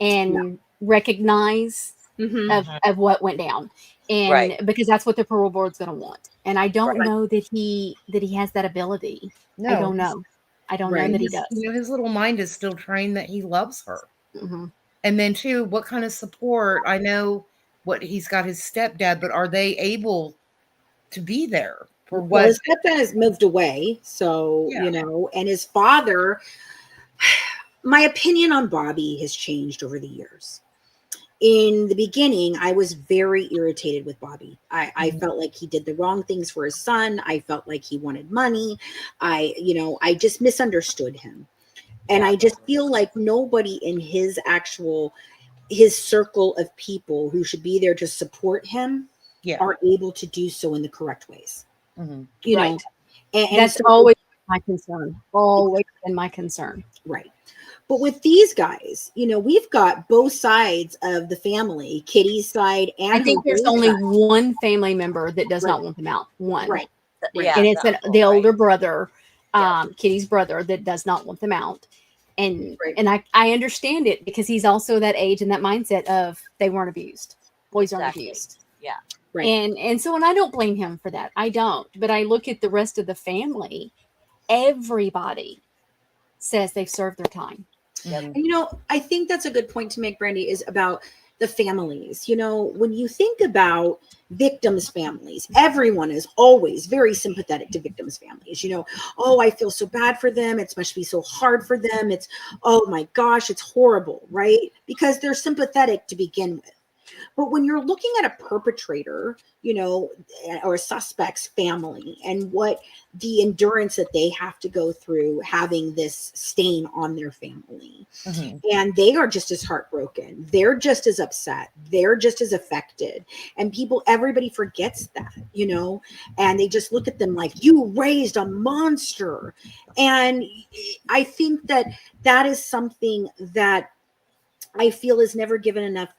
and recognize of what went down, and because that's what the parole board's going to want. And I don't know that he has that ability. No, I don't know. I don't know that he does. His little mind is still trained that he loves her. Mm-hmm. And then too, what kind of support? I know what he's got his stepdad, but are they able to be there for what? Well, his stepdad has moved away, so and his father. My opinion on Bobby has changed over the years. In the beginning, I was very irritated with Bobby. I felt like he did the wrong things for his son. I felt like he wanted money. I just misunderstood him. And I just feel like nobody in his circle of people who should be there to support him are able to do so in the correct ways. Mm-hmm. And that's always my concern. Always been my concern. Right. But with these guys, we've got both sides of the family, Kitty's side and I think there's Jose's only side. one family member that does not want them out. One. Right. And it's the older brother, Kitty's brother, that does not want them out. And I understand it, because he's also that age and that mindset of they weren't abused. Boys aren't abused. Yeah. Right. And so, and I don't blame him for that. I don't. But I look at the rest of the family. Everybody says they've served their time. And, I think that's a good point to make, Brandy, is about the families. When you think about victims' families, everyone is always very sympathetic to victims' families. Oh, I feel so bad for them. It must be so hard for them. It's, oh my gosh, it's horrible, right? Because they're sympathetic to begin with. But when you're looking at a perpetrator, or a suspect's family, and what the endurance that they have to go through having this stain on their family, and they are just as heartbroken, they're just as upset, they're just as affected, and everybody forgets that, and they just look at them like, you raised a monster. And I think that is something that I feel is never given enough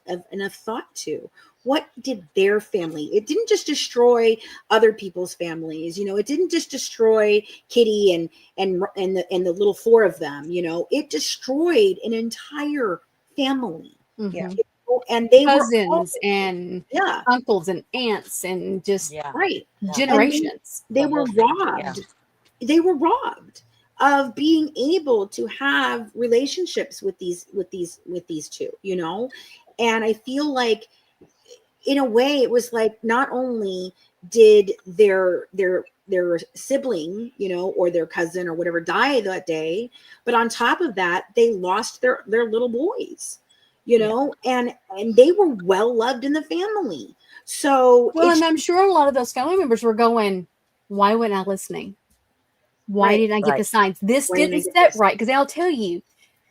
thought to. What did their family? It didn't just destroy other people's families, it didn't just destroy Kitty and the little four of them, it destroyed an entire family. Mm-hmm. And they cousins and uncles and aunts and just generations. They were robbed. They were robbed of being able to have relationships with these two, and I feel like in a way, it was like not only did their sibling, you know, or their cousin or whatever die that day, but on top of that, they lost their little boys, you know, and they were well loved in the family. So well, and I'm sure a lot of those family members were going, why wasn't I listening? Why Right, didn't I get the right. signs? This Why didn't I didn't get set this? right, because they'll tell you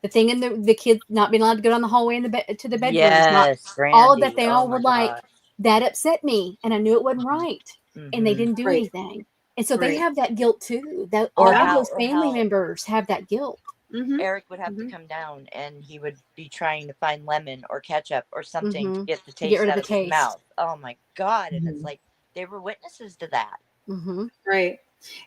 the thing in the kids not being allowed to go down the hallway in the to the bedrooms, not Yes, all of that. Brandy. They Oh all my were like, gosh. that upset me, and I knew it wasn't right, and they Mm-hmm. didn't do Right. anything, and so they Right. have that guilt too. That Or all of how those family members have that guilt. Mm-hmm. Eric would have to Mm-hmm. come down and he would be trying to find lemon or ketchup or something to Mm-hmm. get the To get taste rid of out the of his taste. mouth. Oh my God. And it's Mm-hmm. like they were witnesses to that. Mm-hmm. Right.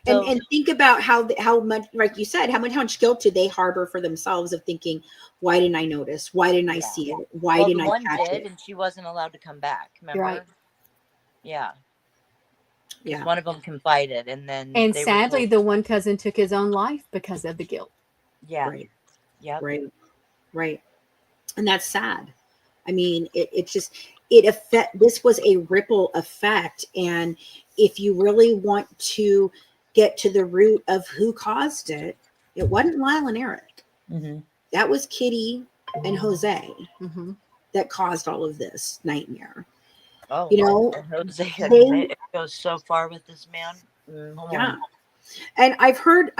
So, And think about how much, like you said, how much guilt do they harbor for themselves of thinking, why didn't I notice? Why didn't I yeah. see it? Why Well, the didn't I one catch did, it? and she wasn't allowed to come back. You're right. Remember? Yeah. Because Yeah. one of them confided and then And they were sadly, told, the one cousin took his own life because of the guilt. yeah. Right. Yep. Right. Right. And that's sad. I mean, it's just, this was a ripple effect. And if you really want to get to the root of who caused it, it wasn't Lyle and Eric. Mm-hmm. That was Kitty and Jose Mm-hmm. that caused all of this nightmare. Oh, You know, and Jose they, it goes so far with this man. yeah. And I've heard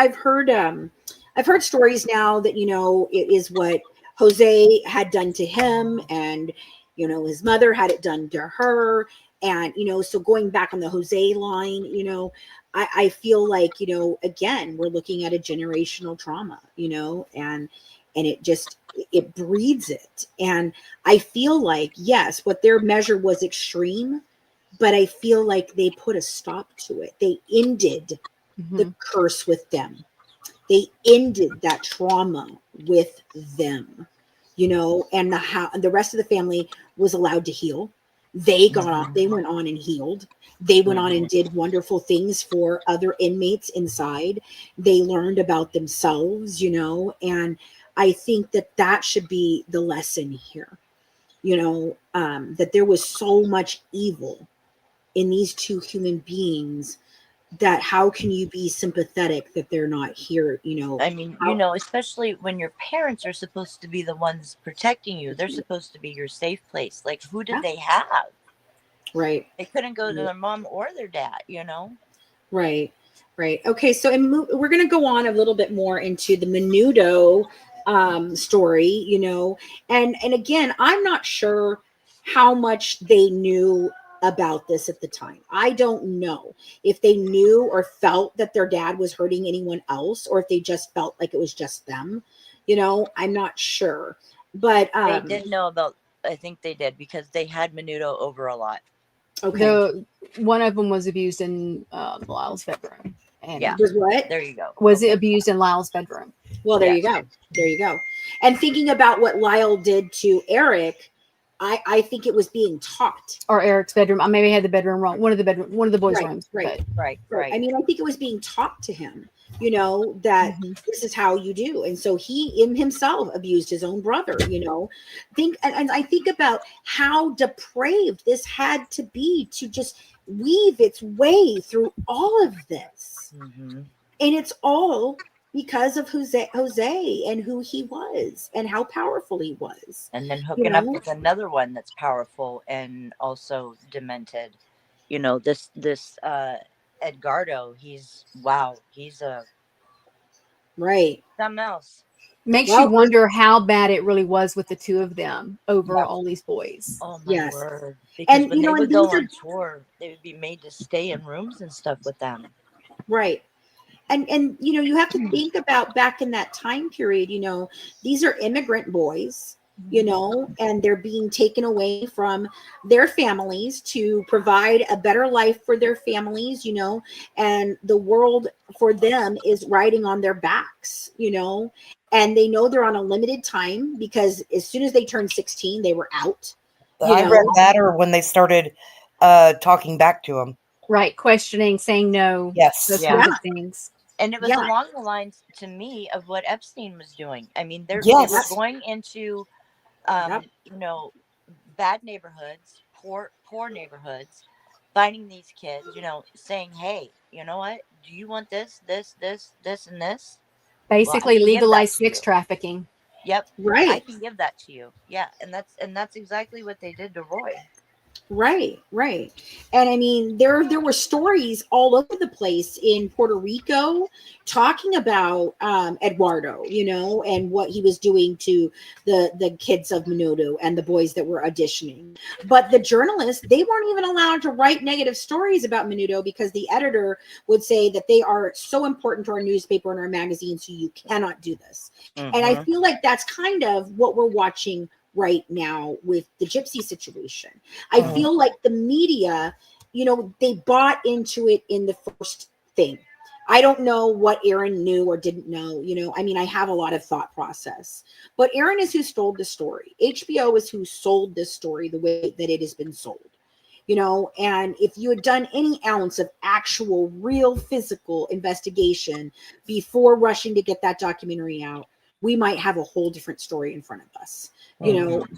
stories now that, you know, it is what Jose had done to him, and, you know, his mother had it done to her. And, you know, so going back on the Jose line, you know, I feel like, you know, again, we're looking at a generational trauma, you know, and it breeds it. And I feel like, yes, what their measure was extreme, but I feel like they put a stop to it. They ended the curse with them. They ended that trauma with them, you know, and the rest of the family was allowed to heal. They went on and healed. They went on and did wonderful things for other inmates inside. They learned about themselves, you know, and I think that should be the lesson here, you know, that there was so much evil in these two human beings, that how can you be sympathetic that they're not here, you know? I mean, you know, especially when your parents are supposed to be the ones protecting you. They're supposed to be your safe place. Like, who did they have? Right. They couldn't go to their mom or their dad, you know? Right. Okay, so we're going to go on a little bit more into the Menudo story, you know, and again, I'm not sure how much they knew about this at the time. I don't know if they knew or felt that their dad was hurting anyone else, or if they just felt like it was just them, you know. I'm not sure, but They did know about, I think they did, because they had Menudo over a lot. Okay. One of them was abused in Lyle's bedroom. And yeah. Was what? There you go. Was it abused in Lyle's bedroom? Well, there you go. There you go. And thinking about what Lyle did to Eric, I think it was being taught. Or Eric's bedroom. I maybe had the bedroom wrong. One of the boys' rooms. Right. Right. I mean, I think it was being taught to him, you know, that this is how you do. And so he in himself abused his own brother, you know. And I think about how depraved this had to be to just weave its way through all of this. Mm-hmm. And it's all because of Jose and who he was and how powerful he was. And then hooking up with another one that's powerful and also demented. You know, this Edgardo, he's a right. something else. Makes you wonder how bad it really was with the two of them over all these boys. Oh my word. Because when they would go on tour, they would be made to stay in rooms and stuff with them. Right. And you know, you have to think about back in that time period, you know, these are immigrant boys, you know, and they're being taken away from their families to provide a better life for their families, you know, and the world for them is riding on their backs, you know, and they know they're on a limited time because as soon as they turned 16, they were out. I read that, or when they started talking back to him. Right, questioning, saying no. Yes. Those kinds of things. And it was along the lines to me of what Epstein was doing. I mean, they were going into, you know, bad neighborhoods, poor neighborhoods, finding these kids, saying, hey, you know what? Do you want this, and this? Well, I Basically can give that legalized to you. sex trafficking. Yep. Right. I can give that to you. Yeah. And that's exactly what they did to Roy. Right. And I mean, there were stories all over the place in Puerto Rico talking about Eduardo, and what he was doing to the kids of Menudo and the boys that were auditioning. But the journalists, they weren't even allowed to write negative stories about Menudo because the editor would say that they are so important to our newspaper and our magazine, so you cannot do this. And I feel like that's kind of what we're watching right now with the gypsy situation. I feel like the media, they bought into it in the first thing. I don't know what Aaron knew or didn't know. I mean, I have a lot of thought process, but Aaron is who stole the story. HBO is who sold this story the way that it has been sold. And if you had done any ounce of actual, real physical investigation before rushing to get that documentary out, we might have a whole different story in front of us,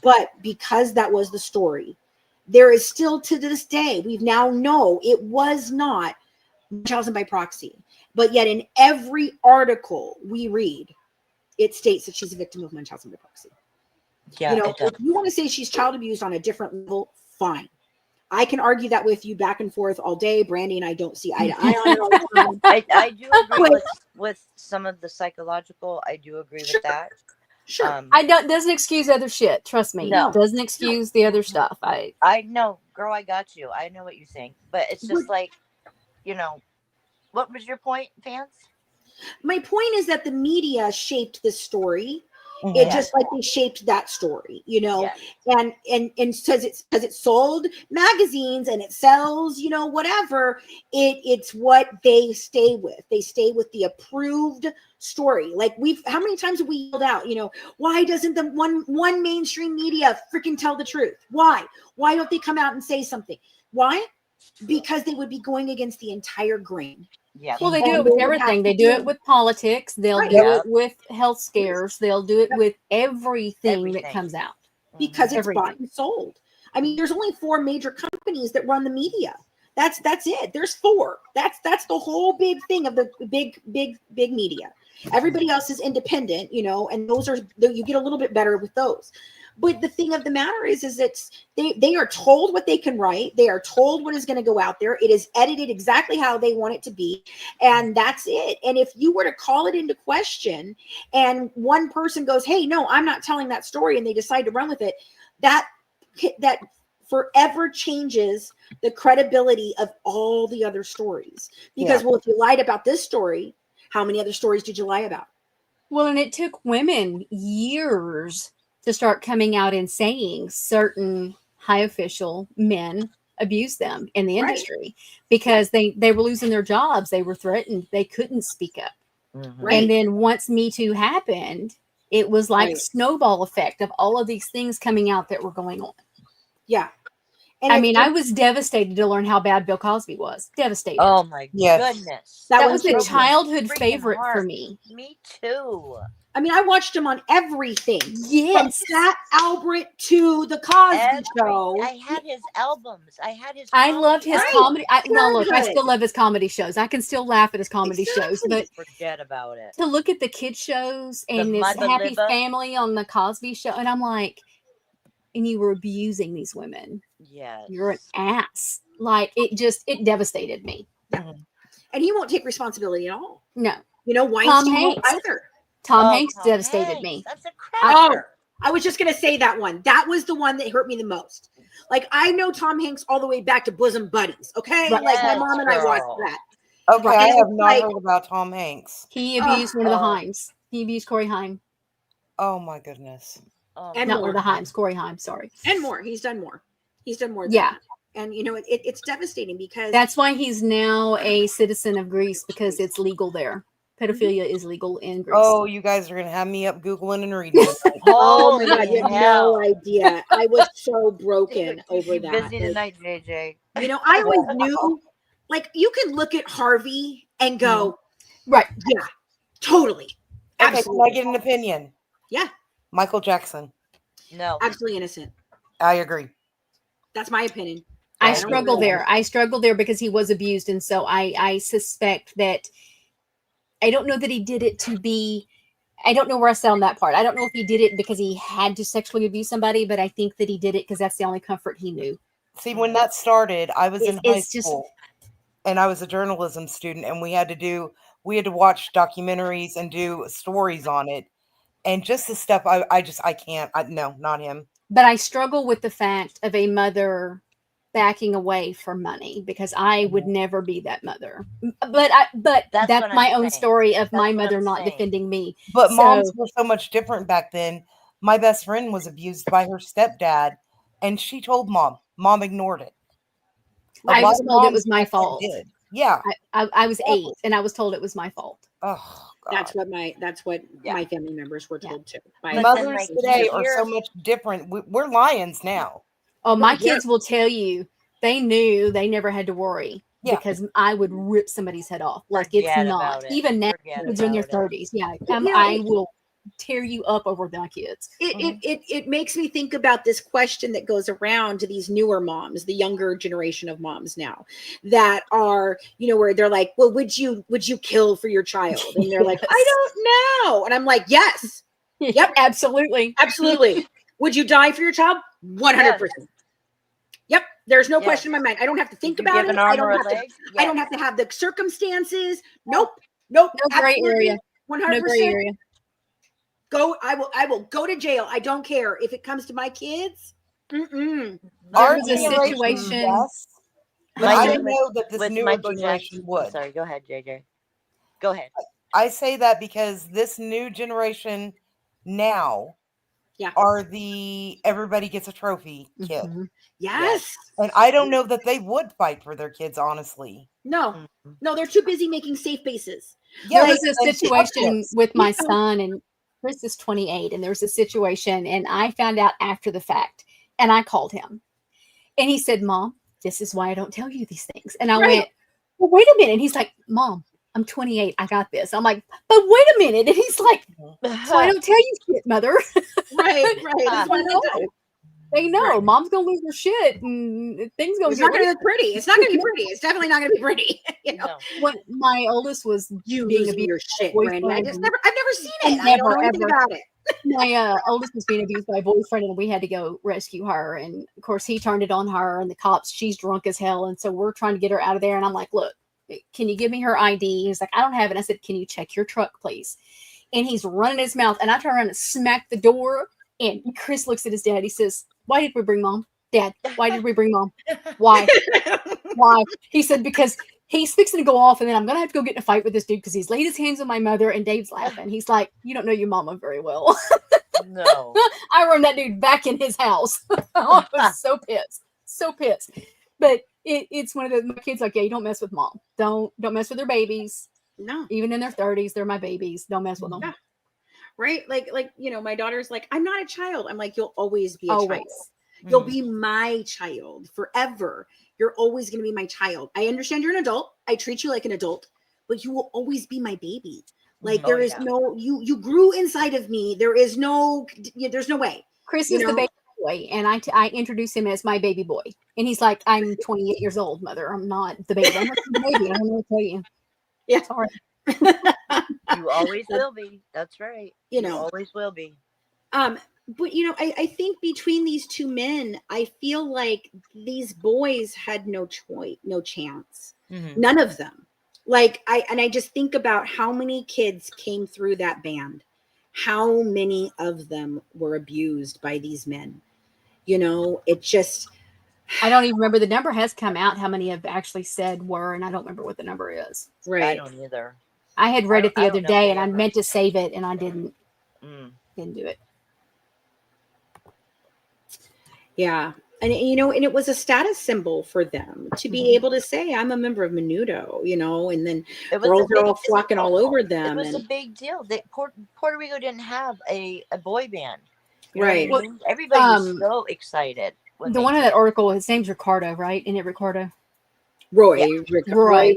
but because that was the story, there is still to this day, we now know it was not Munchausen by proxy, but yet in every article we read, it states that she's a victim of Munchausen by proxy. Yeah, if you want to say she's child abused on a different level, fine. I can argue that with you back and forth all day. Brandy and I don't see eye to eye on it all the time. I do agree with some of the psychological. I do agree with that. Sure. Doesn't excuse other shit. Trust me. No. Doesn't excuse the other stuff. I know, girl. I got you. I know what you think, but it's just like, what was your point, Vance? My point is that the media shaped this story. It just like they shaped that story, and because it sold magazines and it sells, whatever, it's what they stay with. They stay with the approved story. Like how many times have we yelled out, why doesn't the one mainstream media freaking tell the truth? Why don't they come out and say something? Why? Because they would be going against the entire grain. Yeah. Well, they do it with everything. They do it with politics. They'll do it with health scares. They'll do it with everything that comes out. Because it's bought and sold. I mean, there's only 4 major companies that run the media. That's it. There's 4. That's the whole big thing of the big media. Everybody else is independent, and those are you get a little bit better with those. But the thing of the matter is they are told what they can write. They are told what is going to go out there. It is edited exactly how they want it to be. And that's it. And if you were to call it into question and one person goes, hey, no, I'm not telling that story, and they decide to run with it, that forever changes the credibility of all the other stories. Because, well, if you lied about this story, how many other stories did you lie about? Well, and it took women years to start coming out and saying certain high official men abused them in the industry because they were losing their jobs. They were threatened. They couldn't speak up. And then once Me Too happened, it was like snowball effect of all of these things coming out that were going on. Yeah. And I was devastated to learn how bad Bill Cosby was. Devastated. Oh my goodness. That was a childhood favorite for me. Me too. I mean, I watched him on everything. Yes. From Fat Albert to the Cosby Show. I had his albums. I loved his comedy. Look, I still love his comedy shows. I can still laugh at his comedy shows, but forget about it. To look at the kid shows and this happy family on the Cosby Show, and I'm like, and you were abusing these women. Yes. You're an ass. Like it devastated me. Yeah. And he won't take responsibility at all. No. Weinstein won't either. Tom Hanks devastated me. That's a cracker. I was just going to say that one. That was the one that hurt me the most. Like, I know Tom Hanks all the way back to Bosom Buddies, okay? Right. Like, my mom and I watched that. Okay, I have not heard about Tom Hanks. He abused one of the Himes. He abused Corey Haim. Oh, my goodness. And not more. one of the Himes, Corey Haim, sorry. And more. He's done more. Than yeah. that. And, it's devastating because... That's why he's now a citizen of Greece, because it's legal there. Pedophilia is legal in Greece. Oh, you guys are going to have me up Googling and reading. Oh my God, you have no idea. I was so broken over that. Busy tonight, JJ. I always knew, like, you can look at Harvey and go, right, yeah, totally. Okay, Absolutely. can I get an opinion? Yeah. Michael Jackson. No. Absolutely innocent. I agree. That's my opinion. I struggle there. I struggle there because he was abused, and so I suspect that. I don't know that he did it to be. I don't know where I stand on that part. I don't know if he did it because he had to sexually abuse somebody, but I think that he did it because that's the only comfort he knew. See, when that started, I was in high school, and I was a journalism student, and we had to watch documentaries and do stories on it, and just the stuff I can't. No, not him. But I struggle with the fact of a mother backing away for money because I would never be that mother. But that's my own story of my mother not defending me. But moms were so much different back then. My best friend was abused by her stepdad, and she told mom. Mom ignored it. I was told it was my fault. Yeah, I was 8, and I was told it was my fault. Oh, that's what my family members were told too. Mothers today are so much different. We're lions now. Oh, my kids will tell you they knew they never had to worry because I would rip somebody's head off. Like it's not even now. Kids are in their 30s. Yeah, I will tear you up over my kids. It makes me think about this question that goes around to these newer moms, the younger generation of moms now, that are, where they're like, well, would you kill for your child? And they're like, I don't know. And I'm like, yes. Yep. Absolutely. Would you die for your child? 100%. Yep. There's no question in my mind. I don't have to think about it. I don't have to have the circumstances. Nope. No gray area. 100%. No gray area. I will go to jail. I don't care if it comes to my kids. There was a situation. Yes, but I don't know that this newer generation would. Sorry, go ahead, JJ. Go ahead. I say that because this new generation now are the everybody gets a trophy kid. Yes. And I don't know that they would fight for their kids, honestly. No, they're too busy making safe bases. There was a situation with my son, and Chris is 28, and there was a situation, and I found out after the fact, and I called him, and he said, Mom, this is why I don't tell you these things. And I went, well, wait a minute. And he's like, Mom, I'm 28. I got this. I'm like, but wait a minute. And he's like, so I don't tell you shit, Mother. Right. That's why they know Mom's gonna lose her shit, and things gonna. It's not gonna be pretty. It's not gonna be pretty. It's definitely not gonna be pretty. When my oldest was being abused, your shit, Brandy. I've never seen it. I don't know anything about it. My oldest was being abused by a boyfriend, and we had to go rescue her. And of course, he turned it on her, and the cops. She's drunk as hell, and so we're trying to get her out of there. And I'm like, look, can you give me her ID? He's like, I don't have it. I said, can you check your truck, please? And he's running his mouth, and I turn around and smack the door. And Chris looks at his dad. He says, why did we bring Mom? Dad, why did we bring Mom? Why? Why? He said, because he's fixing to go off, and then I'm going to have to go get in a fight with this dude because he's laid his hands on my mother. And Dave's laughing. He's like, you don't know your mama very well. No. I run that dude back in his house. I was so pissed. So pissed. But it's one of the, my kids like, yeah, you don't mess with Mom. Don't mess with their babies. No. Even in their 30s, they're my babies. Don't mess with them. Yeah. Right? Like, my daughter's like, I'm not a child. I'm like, you'll always be a child. You'll be my child forever. You're always going to be my child. I understand you're an adult. I treat you like an adult, but you will always be my baby. Like there is no, you grew inside of me. There's no way. Chris is the baby boy. And I introduce him as my baby boy. And he's like, I'm 28 years old, Mother. I'm not the baby. I'm not the baby. I don't know what to tell you. Yeah. Sorry. You always will be. That's right. You always will be. But I think between these two men, I feel like these boys had no choice, no chance. Mm-hmm. None of them. I just think about how many kids came through that band. How many of them were abused by these men? It just. I don't even remember. The number has come out. How many have actually said were, and I don't remember what the number is. Right. I don't either. I had read it the other day, and I meant to save it, and I didn't. Didn't do it. Yeah. And it was a status symbol for them to be able to say, I'm a member of Menudo, and then girls are all flocking all over them. It was a big deal. Puerto Rico didn't have a boy band. Right. Well, everybody was so excited. The one in that article, his name's Ricardo, right? Isn't it Ricardo? Roy Rosello.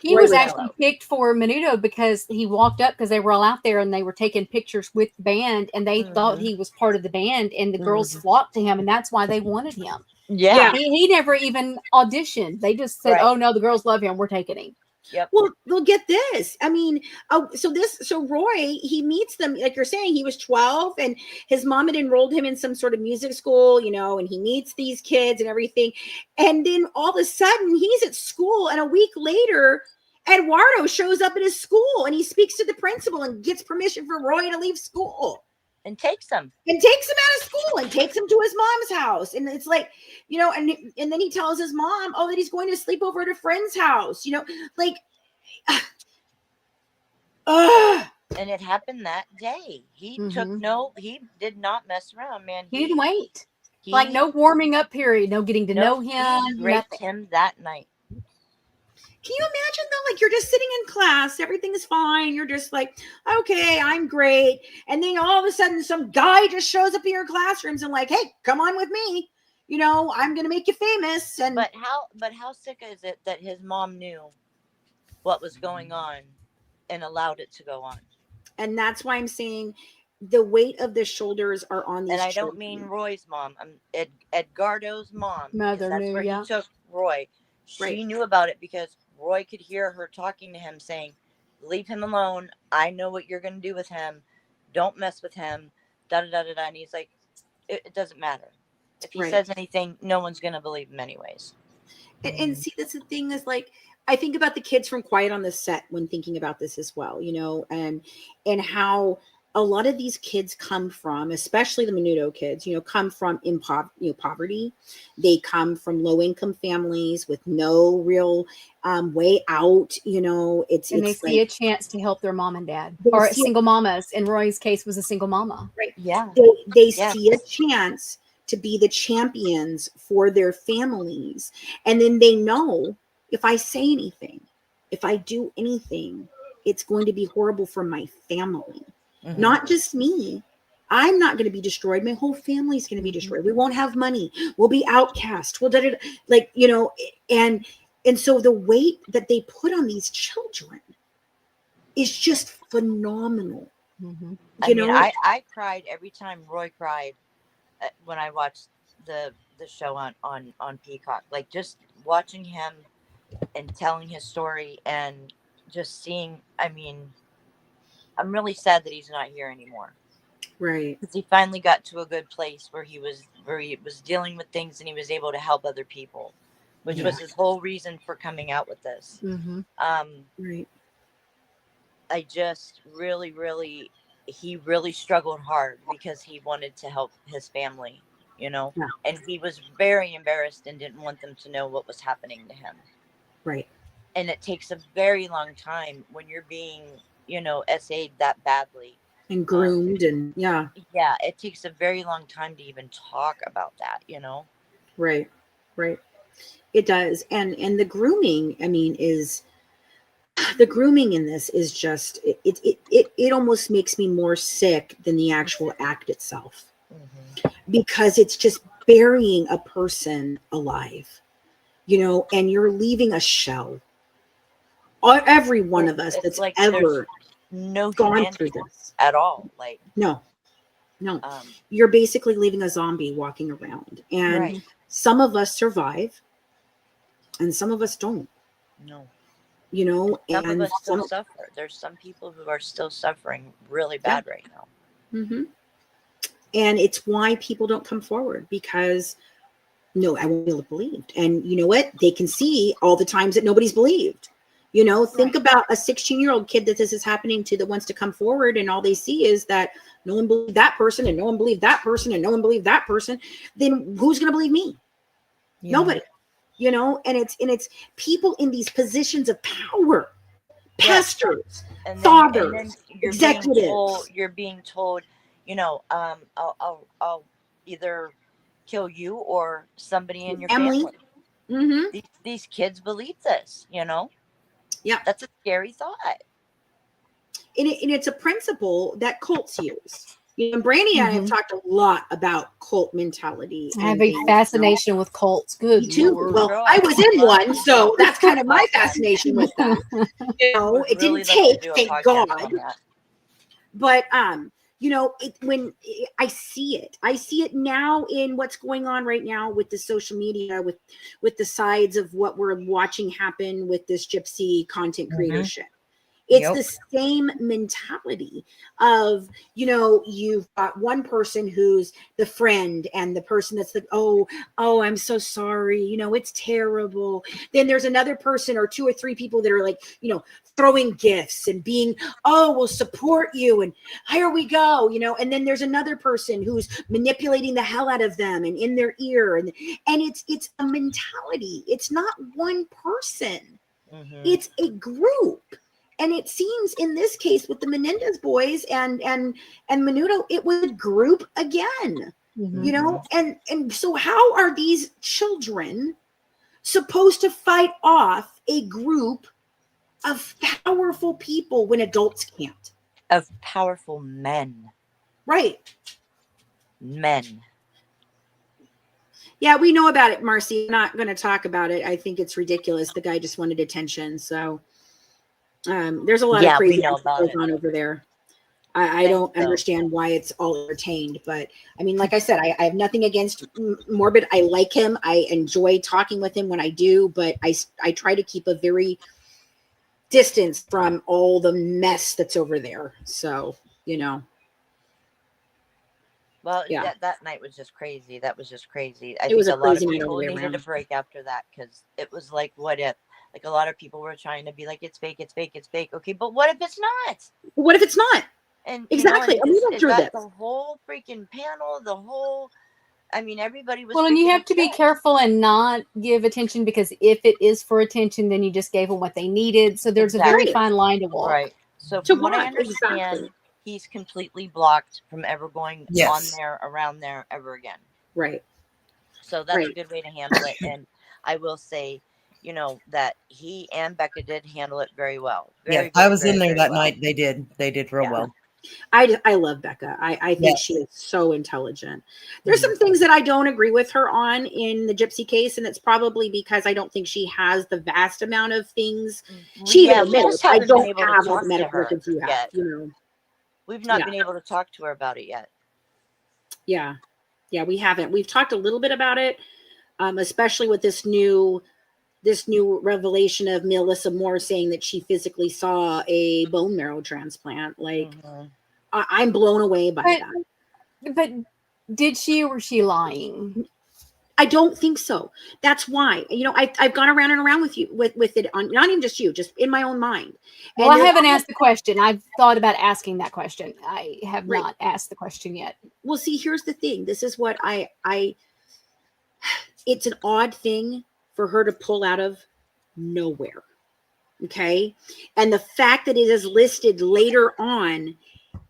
He was actually picked for Menudo because he walked up because they were all out there and they were taking pictures with the band and they thought he was part of the band and the girls flocked to him and that's why they wanted him. Yeah. He never even auditioned. They just said, "Oh no, the girls love him. We're taking him." Yep. Well, get this. I mean, so Roy, he meets them, like you're saying, he was 12 and his mom had enrolled him in some sort of music school, and he meets these kids and everything. And then all of a sudden he's at school and a week later, Eduardo shows up at his school and he speaks to the principal and gets permission for Roy to leave school. And takes him out of school and takes him to his mom's house. And it's like, and then he tells his mom, that he's going to sleep over at a friend's house, like, and it happened that day. He did not mess around, man. He didn't wait. Like no warming up period, no getting to know him. He raped him that night. Can you imagine though? Like you're just sitting in class, everything's fine. You're just like, okay, I'm great. And then all of a sudden some guy just shows up in your classrooms and like, hey, come on with me. I'm going to make you famous. And But how sick is it that his mom knew what was going on and allowed it to go on? And that's why I'm saying the weight of the shoulders are on these. And I children. don't mean Roy's mom. Edgardo's mom. Mother that's knew, where he took Roy. She knew about it because Roy could hear her talking to him saying, leave him alone. I know what you're going to do with him. Don't mess with him. Da-da-da-da-da. And he's like, it doesn't matter. If he says anything, no one's going to believe him anyways. And see, that's the thing is like, I think about the kids from Quiet on the Set when thinking about this as well, and how a lot of these kids come from, especially the Menudo kids, come from poverty. They come from low income families with no real way out. They see a chance to help their mom and dad, or single mamas. In Roy's case, was a single mama. Right. Yeah. They see a chance to be the champions for their families, and then they know if I say anything, if I do anything, it's going to be horrible for my family. Not just me. I'm not going to be destroyed. My whole family's going to be destroyed. We won't have money. We'll be outcast. We'll and so the weight that they put on these children is just phenomenal. I cried every time Roy cried when I watched the show on Peacock. Like just watching him and telling his story and just seeing, I'm really sad that he's not here anymore. Right. Because he finally got to a good place where he was dealing with things and he was able to help other people, which was his whole reason for coming out with this. Right. I just he really struggled hard because he wanted to help his family, and he was very embarrassed and didn't want them to know what was happening to him. Right. And it takes a very long time when you're being, SA'd that badly. And groomed Yeah, it takes a very long time to even talk about that, Right. It does. And the grooming, is the grooming in this is just it almost makes me more sick than the actual act itself. Because it's just burying a person alive, and you're leaving a shell. Every one of us that's like ever no gone through this at all. Like no, you're basically leaving a zombie walking around, and some of us survive, and some of us don't. No, some of us still suffer. There's some people who are still suffering really bad right now. And it's why people don't come forward because no, I won't be believed. And you know what? They can see all the times that nobody's believed. Think about a 16-year-old kid that this is happening to that wants to come forward, and all they see is that no one believed that person, and no one believed that person, and no one believed that person. Then who's going to believe me? Nobody. And it's people in these positions of power, pastors, fathers, executives. You're being told, I'll either kill you or somebody in your family. These kids believe this, Yeah, that's a scary thought. And it's a principle that cults use. And Brandy and I have talked a lot about cult mentality. I have a fascination with cults. Good. Me too. Lord. Well, I was in one, so that's kind of my fascination with them. It didn't take, thank God. But when I see it now in what's going on right now with the social media, with the sides of what we're watching happen with this gypsy content creatorship. It's the same mentality of, you've got one person who's the friend and the person that's like, oh, I'm so sorry. It's terrible. Then there's another person or two or three people that are like, throwing gifts and being, oh, we'll support you. And here we go, and then there's another person who's manipulating the hell out of them and in their ear. And it's a mentality. It's not one person. It's a group. And it seems in this case with the Menendez boys and Menudo, it was a group again, and so how are these children supposed to fight off a group of powerful people when adults can't? Of powerful men. Right. Men. Yeah, we know about it, Marcy. I'm not going to talk about it. I think it's ridiculous. The guy just wanted attention, so... there's a lot of crazy stuff going on over there. I don't understand why it's all entertained, but I mean, like I said, I have nothing against Morbid. I like him. I enjoy talking with him when I do, but I try to keep a very distance from all the mess that's over there. So, Well, that night was just crazy. That was just crazy. I It think was a a lot of crazy night people all the way needed a around. break after that because it was like, what if? Like a lot of people were trying to be like, it's fake, it's fake, it's fake. Okay, but what if it's not? What if it's not? And exactly. And we went through this. The whole freaking panel, everybody was. Well, and you have to be careful and not give attention, because if it is for attention, then you just gave them what they needed. So there's a very fine line to walk. Right. So from what I understand, he's completely blocked from ever going on there, around there ever again. Right. So that's a good way to handle it. And I will say, that he and Becca did handle it very well. I was in there that night. They did real well. I love Becca. I think she is so intelligent. There's some things that I don't agree with her on in the Gypsy case, and it's probably because I don't think she has the vast amount of things. She admits, I don't have all the medical records you have. We've not been able to talk to her about it yet. Yeah, we haven't. We've talked a little bit about it, especially with this new revelation of Melissa Moore saying that she physically saw a bone marrow transplant. Like, I'm blown away by that. But did she, or was she lying? I don't think so. That's why, I've gone around and around with you with it on, not even just you, just in my own mind. Well, I haven't asked the question. I've thought about asking that question. I have not asked the question yet. Well, see, here's the thing. This is what it's an odd thing for her to pull out of nowhere. Okay. And the fact that it is listed later on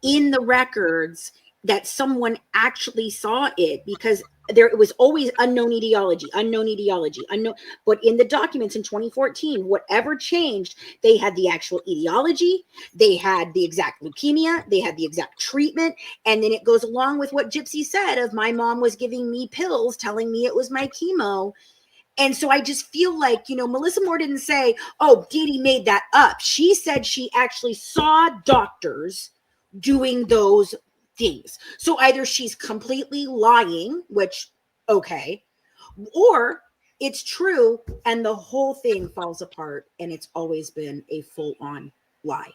in the records that someone actually saw it, because it was always unknown etiology. But in the documents in 2014, whatever changed, they had the actual etiology, they had the exact leukemia, they had the exact treatment. And then it goes along with what Gypsy said of my mom was giving me pills, telling me it was my chemo. And so I just feel like, Melissa Moore didn't say, oh, Dee Dee made that up. She said she actually saw doctors doing those things. So either she's completely lying, which, okay, or it's true and the whole thing falls apart and it's always been a full-on lie.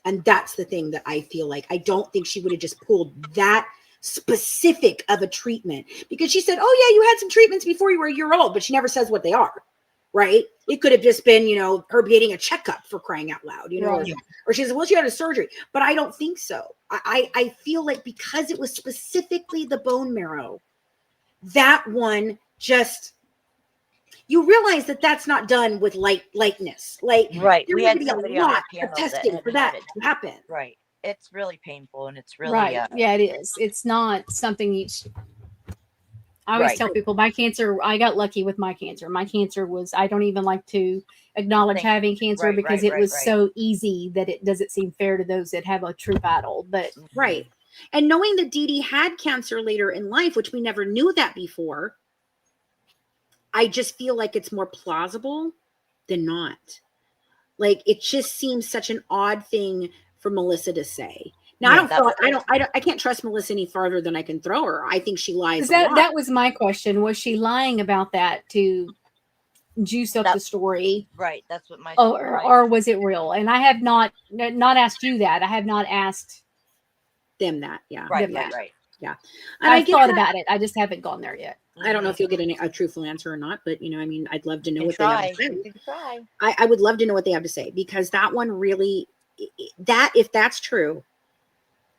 And that's the thing that I feel like. I don't think she would have just pulled that specific of a treatment, because she said, oh yeah, you had some treatments before you were a year old, but she never says what they are, right? It could have just been, her getting a checkup, for crying out loud, or she says, well, she had a surgery, but I don't think so. I feel like because it was specifically the bone marrow, that one just, you realize that that's not done with lightness. Like, right. There We needs had to be somebody a on lot our of panel testing for that to happen. Right. It's really painful and it's really right. Yeah, it is. It's not something I always tell people my cancer, I got lucky with my cancer. My cancer was, I don't even like to acknowledge having cancer because it was so easy that it doesn't seem fair to those that have a true battle. But And knowing that Dee Dee had cancer later in life, which we never knew that before, I just feel like it's more plausible than not. Like, it just seems such an odd thing for Melissa to say. Now, I can't trust Melissa any farther than I can throw her. I think she lies a lot. That was my question. Was she lying about that to juice up the story? Right. That's what my or was it real? And I have not asked you that. I have not asked them that. Yeah. Right. Them that. Right. Yeah. And I've thought about it. I just haven't gone there yet. I don't know if you'll get a truthful answer or not, but I mean, I'd love to know what try. they have to say. You can try. I would love to know what they have to say, because that one really, if that's true,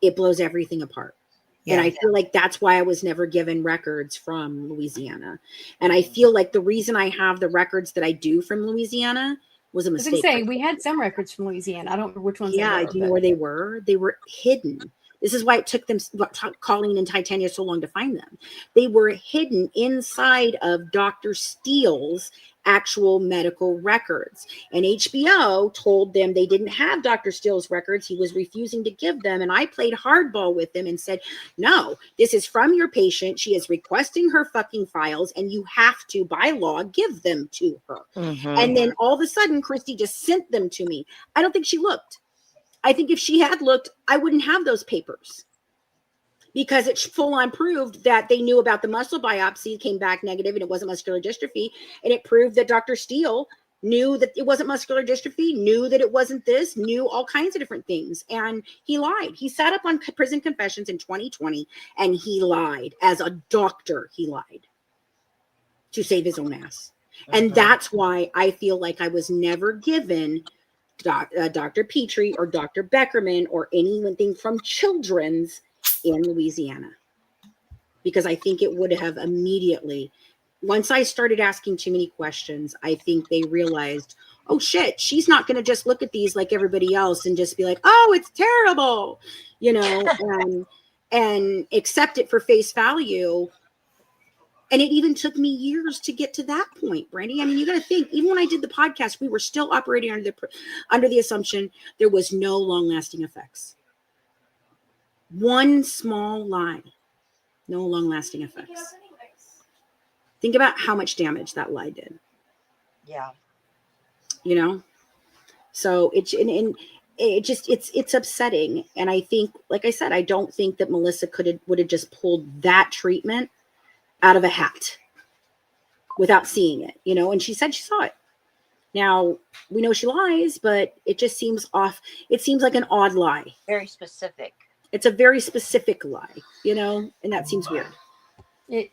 it blows everything apart. Yeah. And I feel like that's why I was never given records from Louisiana. And I feel like the reason I have the records that I do from Louisiana was a mistake. I was gonna say, we had some records from Louisiana. I don't know which ones they were. Do you know where they were? They were hidden. This is why it took them, Colleen and Titania, so long to find them. They were hidden inside of Dr. Steele's actual medical records. And HBO told them they didn't have Dr. Steele's records. He was refusing to give them. And I played hardball with them and said, no, this is from your patient. She is requesting her fucking files, and you have to, by law, give them to her. And then all of a sudden, Christy just sent them to me. I don't think she looked. I think if she had looked, I wouldn't have those papers, because it full on proved that they knew about the muscle biopsy, came back negative, and it wasn't muscular dystrophy. And it proved that Dr. Steele knew that it wasn't muscular dystrophy, knew that it wasn't this, knew all kinds of different things. And he lied. He sat up on Prison Confessions in 2020 and he lied. As a doctor, he lied to save his own ass. And that's why I feel like I was never given Dr. Petrie or Dr. Beckerman or anything from Children's in Louisiana, because I think it would have immediately, once I started asking too many questions, I think they realized, oh shit, she's not going to just look at these like everybody else and just be like, oh, it's terrible, and accept it for face value. And it even took me years to get to that point, Brandy. I mean, you got to think, even when I did the podcast, we were still operating under the assumption there was no long-lasting effects. One small lie, no long-lasting effects. Think about how much damage that lie did. Yeah. So it's upsetting. And I think, like I said, I don't think that Melissa would have just pulled that treatment out of a hat without seeing it, and she said she saw it. Now, we know she lies, but it just seems off. It seems like an odd lie. Very specific. It's a very specific lie, and that seems weird. But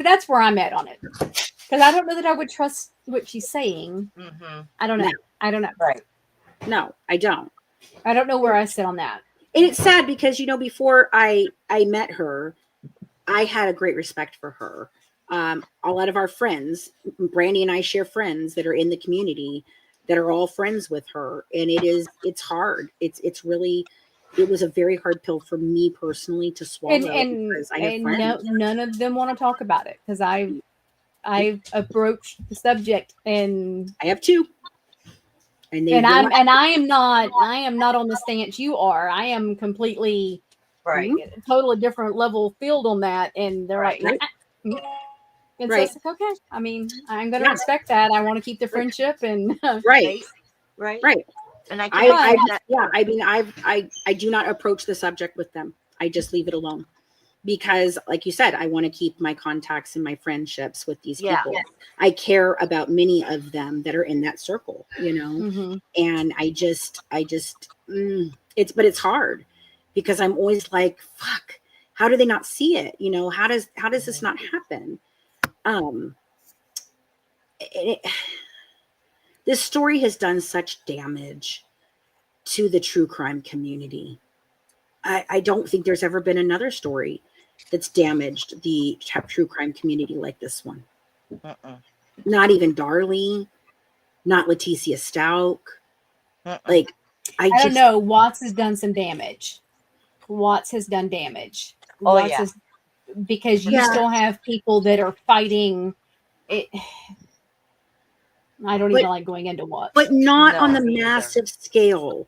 that's where I'm at on it, because I don't know that I would trust what she's saying. I don't know. I don't know. Right. No, I don't. I don't know where I sit on that. And it's sad because, before I met her, I had a great respect for her. A lot of our friends, Brandy and I share friends that are in the community that are all friends with her. And it's hard. It was a very hard pill for me personally to swallow. Because I have friends. None of them want to talk about it, because I've approached the subject, and I have two. I am not on the stance you are. I am completely totally different level field on that, and they're like, and so it's like, okay. I mean, I'm going to respect that. I want to keep the friendship, and right. And I do not approach the subject with them. I just leave it alone, because, like you said, I want to keep my contacts and my friendships with these people. I care about many of them that are in that circle, and it's hard, because I'm always like, fuck, how do they not see it? How does this not happen? This story has done such damage to the true crime community. I don't think there's ever been another story that's damaged the true crime community like this one. Not even Darlie, not Leticia Stout. Like, I don't know. Watts has done some damage. Watts has done damage. Because you still have people that are fighting it. I don't even like going into what, but not on the massive scale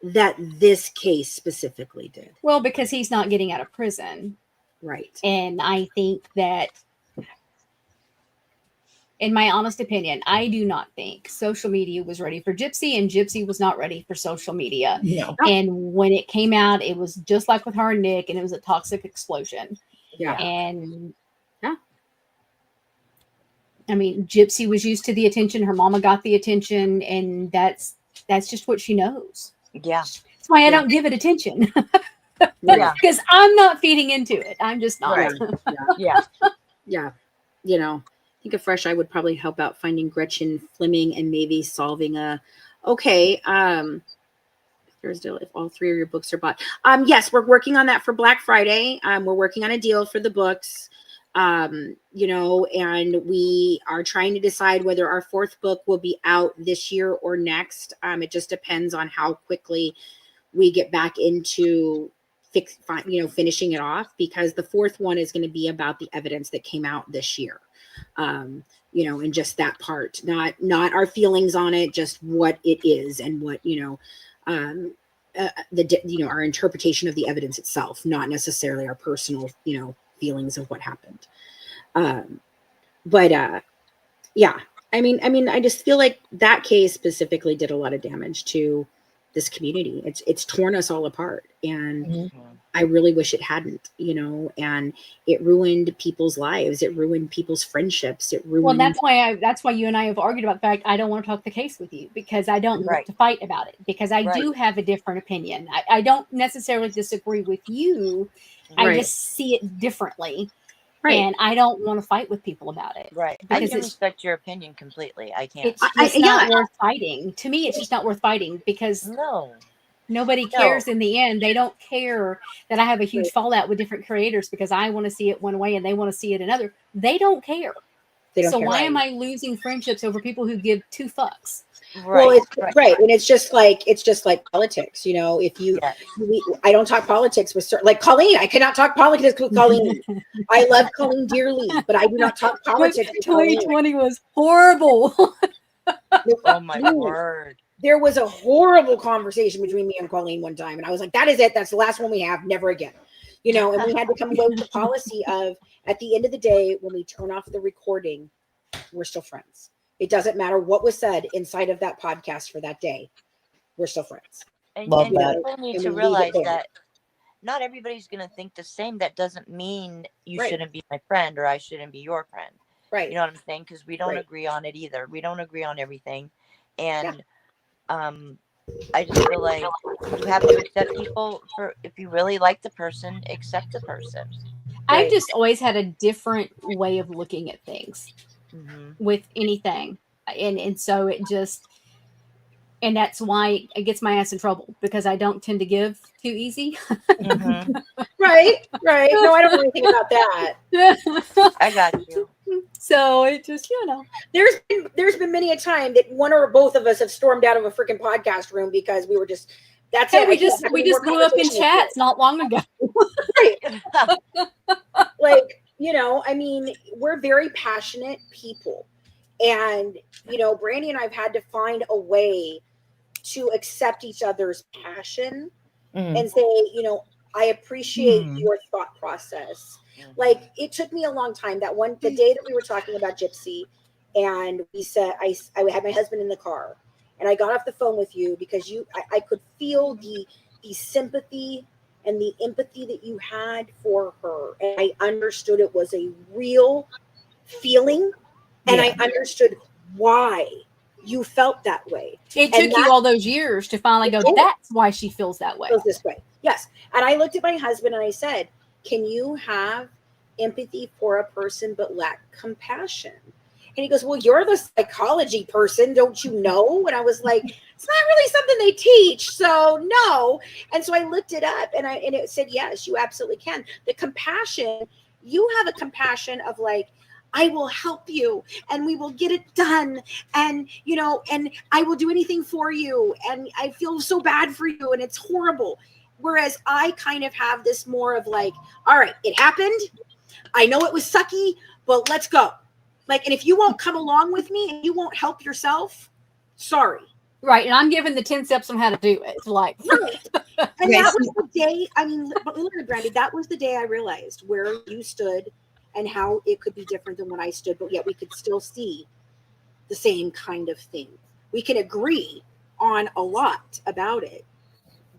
that this case specifically did. Well, because he's not getting out of prison. Right. And I think that, in my honest opinion, I do not think social media was ready for Gypsy, and Gypsy was not ready for social media. No. And when it came out, it was just like with her and Nick, and it was a toxic explosion. Yeah. And yeah. I mean, Gypsy was used to the attention. Her mama got the attention, and that's just what she knows. Yeah. That's why I don't give it attention. Yeah. Because I'm not feeding into it. I'm just not. Right. Yeah. Yeah. You know, I think afresh, I would probably help out finding Gretchen Fleming and maybe solving Thursday, if all 3 of your books are bought. Yes, we're working on that for Black Friday. We're working on a deal for the books. You know, and we are trying to decide whether our 4th book will be out this year or next. It just depends on how quickly we get back into finishing it off, because the 4th one is going to be about the evidence that came out this year. You know, and just that part, not our feelings on it, just what it is and what, our interpretation of the evidence itself, not necessarily our personal, feelings of what happened. Yeah, I mean, I just feel like that case specifically did a lot of damage to this community. It's torn us all apart, and I really wish it hadn't, and it ruined people's lives. It ruined people's friendships. It ruined. Well, that's why you and I have argued about the fact I don't want to talk the case with you, because I don't want to fight about it, because I do have a different opinion. I don't necessarily disagree with you. I just see it differently. And I don't want to fight with people about it. Right. I can respect your opinion completely. I can't. It's just not worth fighting. To me, it's just not worth fighting, because nobody cares in the end. They don't care that I have a huge fallout with different creators because I want to see it one way and they want to see it another. They don't care. So why am I losing friendships over people who give 2 fucks? Well, it's right. And it's just like politics, if I don't talk politics with like Colleen. I cannot talk politics with Colleen. I love Colleen dearly, but I do not talk politics with 2020 was horrible. Oh my word. There was a horrible conversation between me and Colleen one time, and I was like, that is it. That's the last one we have. Never again. And we had to come up with the policy of, at the end of the day, when we turn off the recording, we're still friends. It doesn't matter what was said inside of that podcast for that day. We're still friends. And people need to realize that not everybody's going to think the same. That doesn't mean you shouldn't be my friend or I shouldn't be your friend. Right. You know what I'm saying? Because we don't agree on it either. We don't agree on everything. And I just feel like you have to accept people if you really like the person, accept the person. I've just always had a different way of looking at things. With anything, and so it just, and that's why it gets my ass in trouble, because I don't tend to give too easy. Right. No, I don't know anything about that. I got you. So it just, there's been many a time that one or both of us have stormed out of a freaking podcast room because we were just, that's it. We just blew up in chats not long ago. Like, I mean, we're very passionate people, and, Brandy and I've had to find a way to accept each other's passion and say, I appreciate your thought process. Like, it took me a long time. The day that we were talking about Gypsy, and we said, I had my husband in the car, and I got off the phone with you because I could feel the sympathy and the empathy that you had for her. And I understood it was a real feeling, and I understood why you felt that way. It took you all those years to finally go, that's why she feels that way. Feels this way. Yes. And I looked at my husband and I said, can you have empathy for a person but lack compassion? And he goes, well, you're the psychology person, don't you know? And I was like, it's not really something they teach, so no. And so I looked it up, and it said, yes, you absolutely can. The compassion, you have a compassion of like, I will help you, and we will get it done, and and I will do anything for you, and I feel so bad for you, and it's horrible. Whereas I kind of have this more of like, all right, it happened. I know it was sucky, but let's go. Like, and if you won't come along with me and you won't help yourself, sorry. Right, and I'm giving the 10 steps on how to do it. Like, and that was the day. I mean, literally, Brandy, that was the day I realized where you stood and how it could be different than when I stood, but yet we could still see the same kind of thing. We can agree on a lot about it,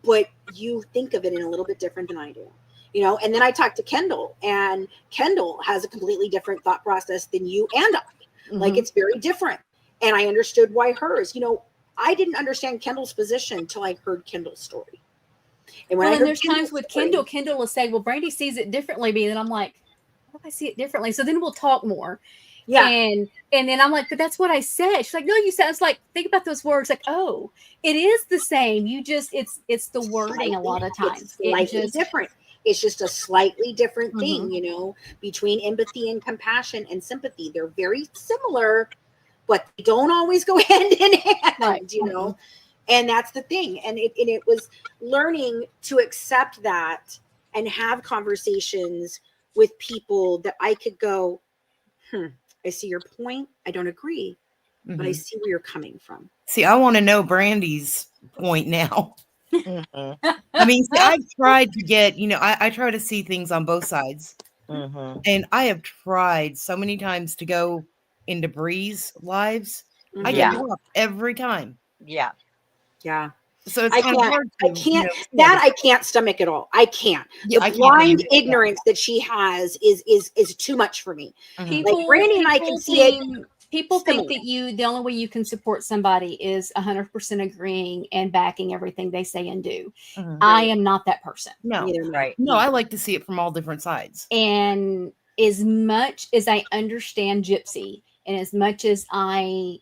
but you think of it in a little bit different than I do. You know, and then I talked to Kendall, and Kendall has a completely different thought process than you and I. Like, it's very different. And I understood why hers. You know, I didn't understand Kendall's position until I heard Kendall's story. And when there's times with Kendall will say, well, Brandy sees it differently, and I'm like, how do I see it differently? So then we'll talk more. Yeah. And then I'm like, but that's what I said. She's like, no, you said, it's like, think about those words. Like, oh, it is the same. You just, it's the wording a lot of times. It's slightly different. It's just a slightly different thing, you know, between empathy and compassion and sympathy. They're very similar, but they don't always go hand in hand, you know? And that's the thing. And it was learning to accept that and have conversations with people that I could go, I see your point. I don't agree, but I see where you're coming from. See, I want to know Brandy's point now. I mean, see, I've tried to get, you know, I try to see things on both sides. And I have tried so many times to go into Bree's lives. I get dropped every time. Yeah. So it's I kind of can't, hard I can't, that I can't stomach at all. I can't. Yeah, the blind ignorance that she has is too much for me. Like Brandy and I can see it. People think that the only way you can support somebody is 100% agreeing and backing everything they say and do. I am not that person. No, No, I like to see it from all different sides. And as much as I understand Gypsy, and as much as I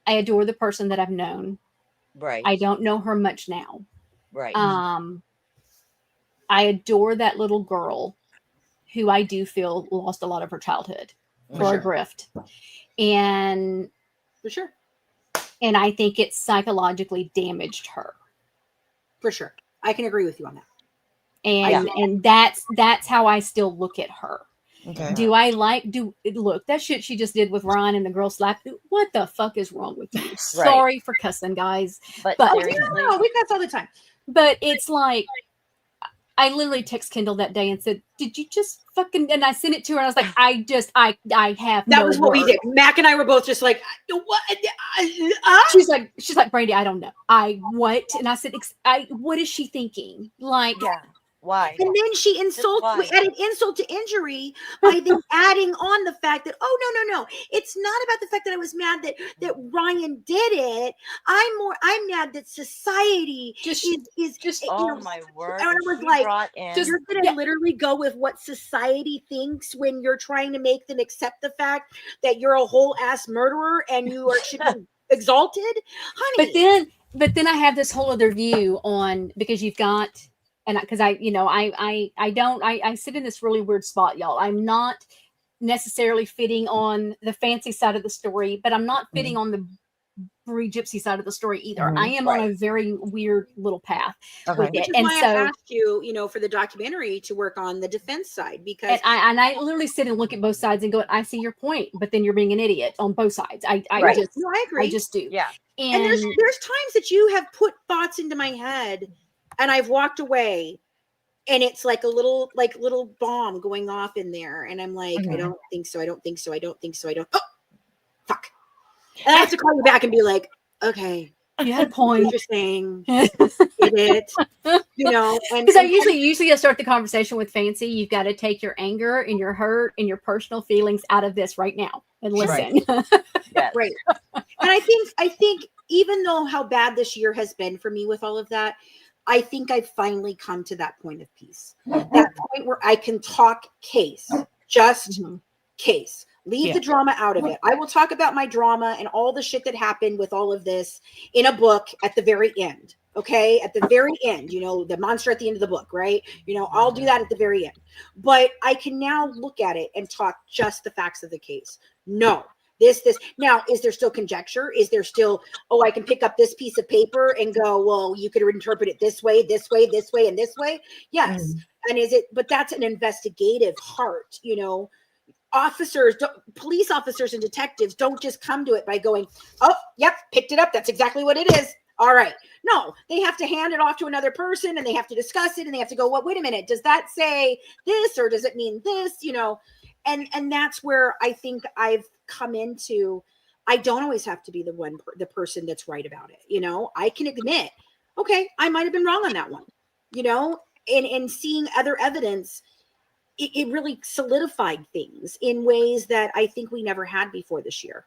adore the person that I've known. Right. I don't know her much now. Right. I adore that little girl who I do feel lost a lot of her childhood for a grift. And for sure. And I think it psychologically damaged her. For sure. I can agree with you on that. And that's how I still look at her. Okay. Look, that shit she just did with Ryan and the girl slapped. What the fuck is wrong with you? Sorry for cussing, guys. But seriously, we cuss all the time. But it's like, I literally text Kendall that day and said, "Did you just fucking?" And I sent it to her. And I was like, I have. That was what we did. Mac and I were both just like, what? She's like, Brandy, I don't know. What? And I said, what is she thinking? Like, why? And then she added insult to injury by then adding on the fact that, oh, no. It's not about the fact that I was mad that Ryan did it. I'm mad that society is just, my word. And I was like, you're going to literally go with what society thinks when you're trying to make them accept the fact that you're a whole ass murderer and you should be exalted, honey. But then I have this whole other view on, because you've got, and because I sit in this really weird spot, y'all. I'm not necessarily fitting on the fancy side of the story, but I'm not fitting on the Bree Gypsy side of the story either. I am on a very weird little path with it. Which is why I asked you, for the documentary to work on the defense side, because I literally sit and look at both sides and go, I see your point, but then you're being an idiot on both sides. I agree. I just do. Yeah. And there's times that you have put thoughts into my head and I've walked away and it's like a little bomb going off in there. And I'm like, I don't think so. Oh, fuck. And I have to call you back and be like, okay, you had a point. Interesting. Did it? Because I usually I start the conversation with Fancy. You've got to take your anger and your hurt and your personal feelings out of this right now and listen. Right. And I think even though how bad this year has been for me with all of that, I think I've finally come to that point of peace. That point where I can talk case, just case. Leave the drama out of it. I will talk about my drama and all the shit that happened with all of this in a book at the very end. Okay. At the very end, the monster at the end of the book, right? I'll do that at the very end, but I can now look at it and talk just the facts of the case. No, this. Now, is there still conjecture? Is there still, I can pick up this piece of paper and go, well, you could interpret it this way, and this way? Yes. And but that's an investigative heart, officers, police officers and detectives don't just come to it by going, oh, yep, picked it up. That's exactly what it is. All right. No, they have to hand it off to another person and they have to discuss it and they have to go, well, wait a minute. Does that say this or does it mean this? And that's where I think I've come into, I don't always have to be the person that's right about it. I can admit, okay, I might've been wrong on that one, and seeing other evidence, it really solidified things in ways that I think we never had before this year.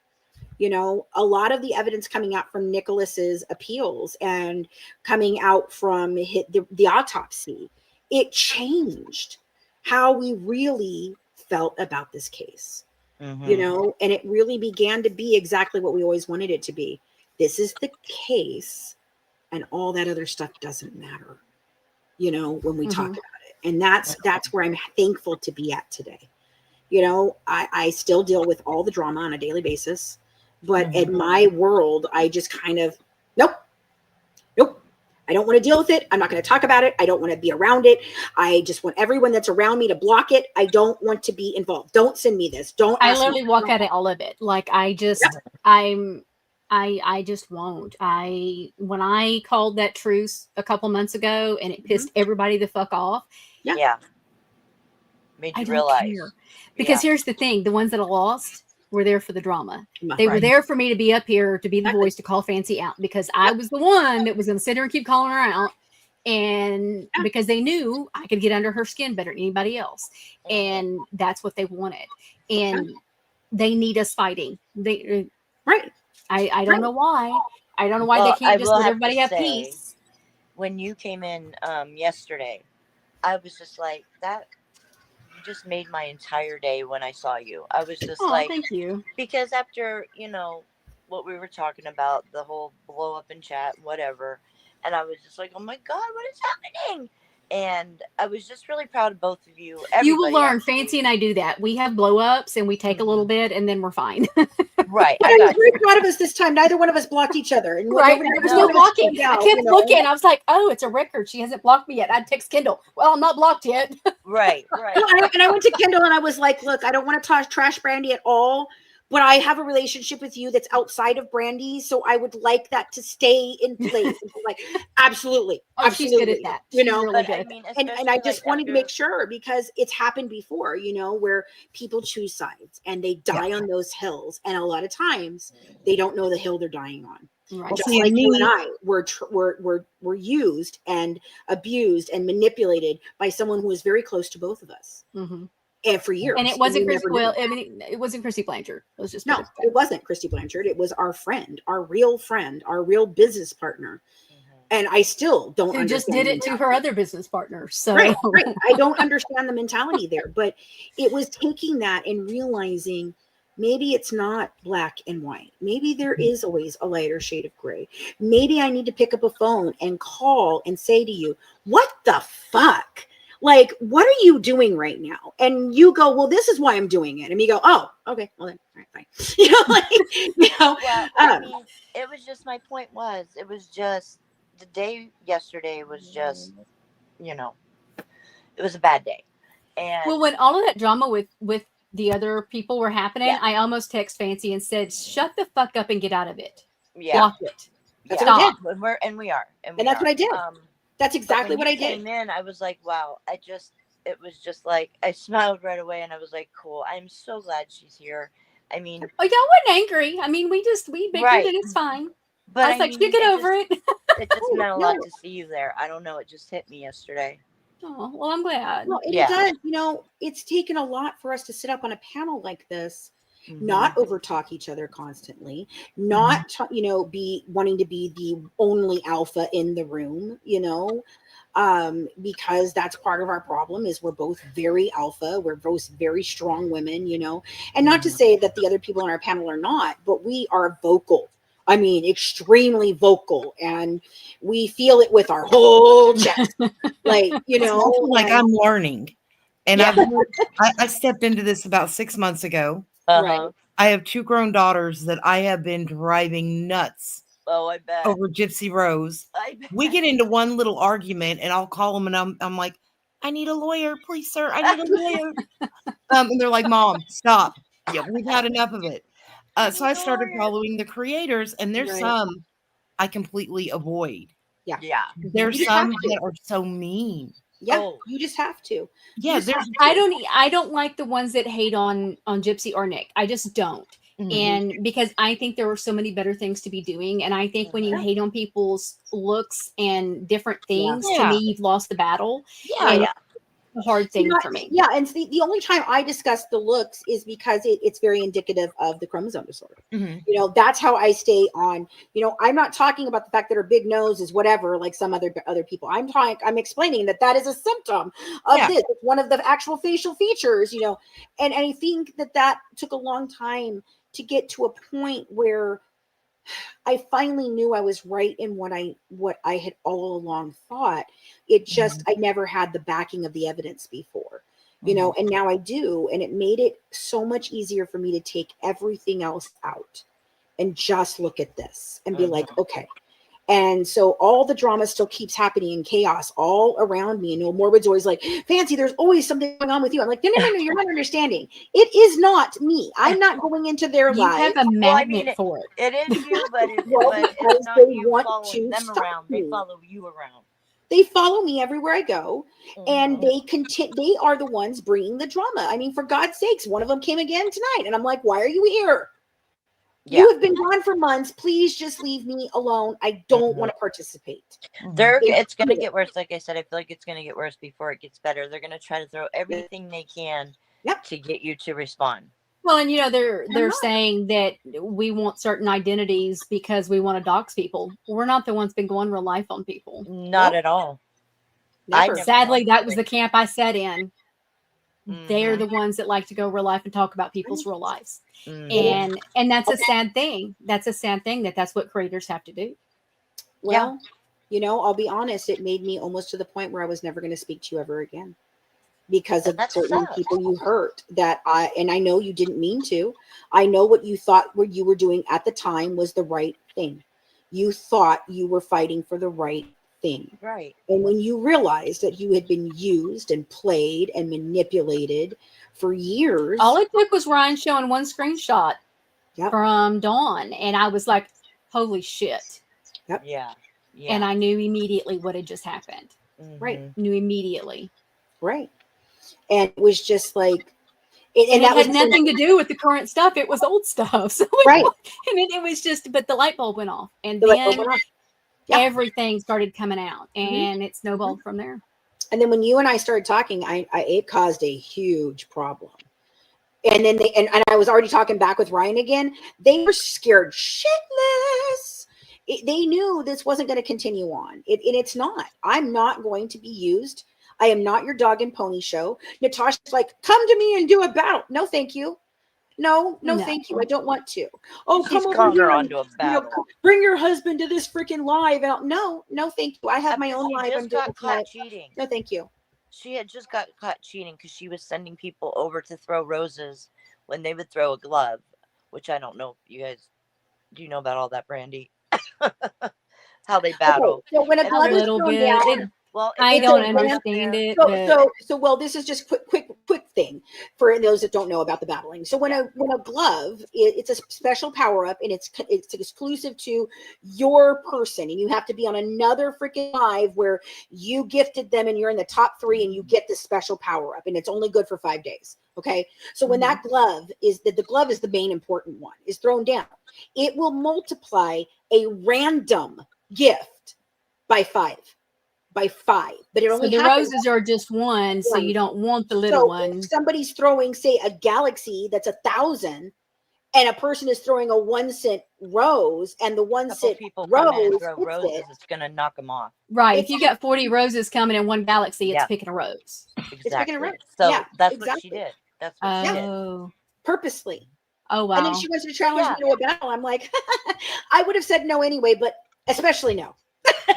A lot of the evidence coming out from Nicholas's appeals and coming out from the autopsy, it changed how we really felt about this case, and it really began to be exactly what we always wanted it to be. This is the case and all that other stuff doesn't matter, when we talk about it. And that's where I'm thankful to be at today. I still deal with all the drama on a daily basis, but in my world, I just kind of, nope. I don't want to deal with it. I'm not going to talk about it. I don't want to be around it. I just want everyone that's around me to block it. I don't want to be involved. Don't send me this. I literally walk out of all of it. Like I just, I just won't. When I called that truce a couple months ago and it pissed everybody the fuck off. Yeah. Made you realize. Care. Because here's the thing. The ones that I lost were there for the drama. They were there for me to be up here, to be the voice, to call Fancy out, because I was the one that was going to sit her and keep calling her out. And because they knew I could get under her skin better than anybody else. And that's what they wanted. And they need us fighting. I don't know why. I don't know why they can't just let everybody have peace. When you came in yesterday, I was just like, that just made my entire day when I saw you. I was just like, thank you. Because after, what we were talking about, the whole blow up in chat, whatever, and I was just like, oh my God, what is happening? And I was just really proud of both of you. You will learn. Actually. Fancy and I do that. We have blow ups and we take a little bit and then we're fine. Right. I was very proud of us this time. Neither one of us blocked each other. And there was no blocking. I kept looking. I was like, oh, it's a record. She hasn't blocked me yet. I'd text Kendall. Well, I'm not blocked yet. Right. And I went to Kendall and I was like, look, I don't want to trash Brandy at all, but I have a relationship with you that's outside of Brandy, so I would like that to stay in place. Like, absolutely. She's good at that. She's really good. And I just wanted to make sure, because it's happened before, where people choose sides and they die on those hills, and a lot of times they don't know the hill they're dying on. Right. Just like you and I were used and abused and manipulated by someone who was very close to both of us. And for years. And it wasn't Christy. Well, I mean, it wasn't Christy Blanchard. It was just it wasn't Christy Blanchard. It was our friend, our real business partner. And I still don't understand. Who just did it to her other business partner. So right. I don't understand the mentality there, but it was taking that and realizing maybe it's not black and white. Maybe there is always a lighter shade of gray. Maybe I need to pick up a phone and call and say to you, what the fuck? Like, what are you doing right now? And you go, well, this is why I'm doing it. And you go, oh, okay, well then, all right, fine. Well, I mean, it was just, my point was, it was just, the day yesterday was just, it was a bad day. And well, when all of that drama with the other people were happening, I almost text Fancy and said, shut the fuck up and get out of it. Yeah. Block it. That's what I did. We are. And that's what I did. That's exactly what I did. Came in, I was like, wow. It was just like, I smiled right away and I was like, cool. I'm so glad she's here. I mean, y'all wasn't angry. I mean, we bickered and it's fine. But I was like, you get over it. It just meant a lot to see you there. I don't know. It just hit me yesterday. Oh, well, I'm glad. Well, it does. It's taken a lot for us to sit up on a panel like this, not over talk each other constantly, not, be wanting to be the only alpha in the room, because that's part of our problem is we're both very alpha. We're both very strong women, and not to say that the other people on our panel are not, but we are vocal. I mean, extremely vocal, and we feel it with our whole chest. Like, I'm learning. And I stepped into this about 6 months ago. Right. I have 2 grown daughters that I have been driving nuts. Oh, I bet. Over Gypsy Rose. We get into one little argument and I'll call them and I'm like, I need a lawyer, please, sir. I need a lawyer. And they're like, Mom, stop. Yeah, we've had enough of it. So I started following the creators, and there's some I completely avoid. Yeah. There's some that are so mean. Yeah, you just have to. Yeah, I don't like the ones that hate on Gypsy or Nick. I just don't. And because I think there were so many better things to be doing, and I think when you hate on people's looks and different things, to me, you've lost the battle. And it's a hard thing for me. Yeah, and the only time I discuss the looks is because it's very indicative of the chromosome disorder. You know, that's how I stay on. You know, I'm not talking about the fact that her big nose is whatever, like some other people. I'm explaining that is a symptom of this. It's one of the actual facial features. You know, and I think that took a long time to get to a point where I finally knew I was right in what I had all along thought. It just I never had the backing of the evidence before, you know, and now I do, and it made it so much easier for me to take everything else out and just look at this and be like, okay. And so all the drama still keeps happening in chaos all around me. And Morbid's always like, Fancy, there's always something going on with you. I'm like, no, you're not understanding. It is not me. I'm not going into their lives. You have a magnet for it. It is you, but it's not you following them around. They follow you around. They follow me everywhere I go, and they are the ones bringing the drama. I mean, for God's sakes, one of them came again tonight, and I'm like, why are you here? You have been gone for months. Please just leave me alone. I don't want to participate. It's going to get worse. Like I said, I feel like it's going to get worse before it gets better. They're going to try to throw everything they can to get you to respond. Well, and you know, they're saying that we want certain identities because we want to dox people. We're not the ones been going real life on people. Not at all. Sadly, that was the camp I sat in. They're the ones that like to go real life and talk about people's real lives. And that's a sad thing. That's a sad thing that's what creators have to do. Well, you know, I'll be honest, it made me almost to the point where I was never going to speak to you ever again because of certain people you hurt and I know you didn't mean to. I know what you thought what you were doing at the time was the right thing. You thought you were fighting for the right thing. Right. And when you realized that you had been used and played and manipulated for years. All it took was Ryan showing one screenshot from Dawn. And I was like, holy shit. Yep. Yeah. And I knew immediately what had just happened. Right. Knew immediately. Right. And it was just like, and that had nothing to do with the current stuff. It was old stuff. So right. And it was just, but the light bulb went off. And then everything started coming out and it snowballed from there. And then when you and I started talking, it caused a huge problem. And then and I was already talking back with Ryan again. They were scared shitless. They knew this wasn't going to continue on. And it's not. I'm not going to be used. I am not your dog and pony show. Natasha's like, come to me and do a battle. No, thank you. No, thank you. I don't want to. Oh, She's come over here onto a battle. Bring your husband to this freaking live. And no, thank you. I have my own live. She just got caught cheating. No, thank you. She had just got caught cheating because she was sending people over to throw roses when they would throw a glove, which I don't know if you guys do you know about all that, Brandy? How they battle. Okay, so when a glove is thrown down, well, I don't understand it. So well, this is just quick thing for those that don't know about the battling. So when a glove, it's a special power up, and it's exclusive to your person, and you have to be on another freaking live where you gifted them, and you're in the top 3, and you get this special power up, and it's only good for 5 days. Okay, so when that glove is the glove is the main important one is thrown down, it will multiply a random gift by 5. But it only the roses are just one, so you don't want the little one. If somebody's throwing, say, a galaxy that's 1,000, and a person is throwing a 1-cent rose, and the 1-cent roses, it's gonna knock them off. Right. If you got 40 roses coming in one galaxy, it's picking a rose. Exactly. It's picking a rose. So that's what she did. That's what she did. Purposely. Oh wow. And then she wants to challenge me to a battle. I'm like, I would have said no anyway, but especially no.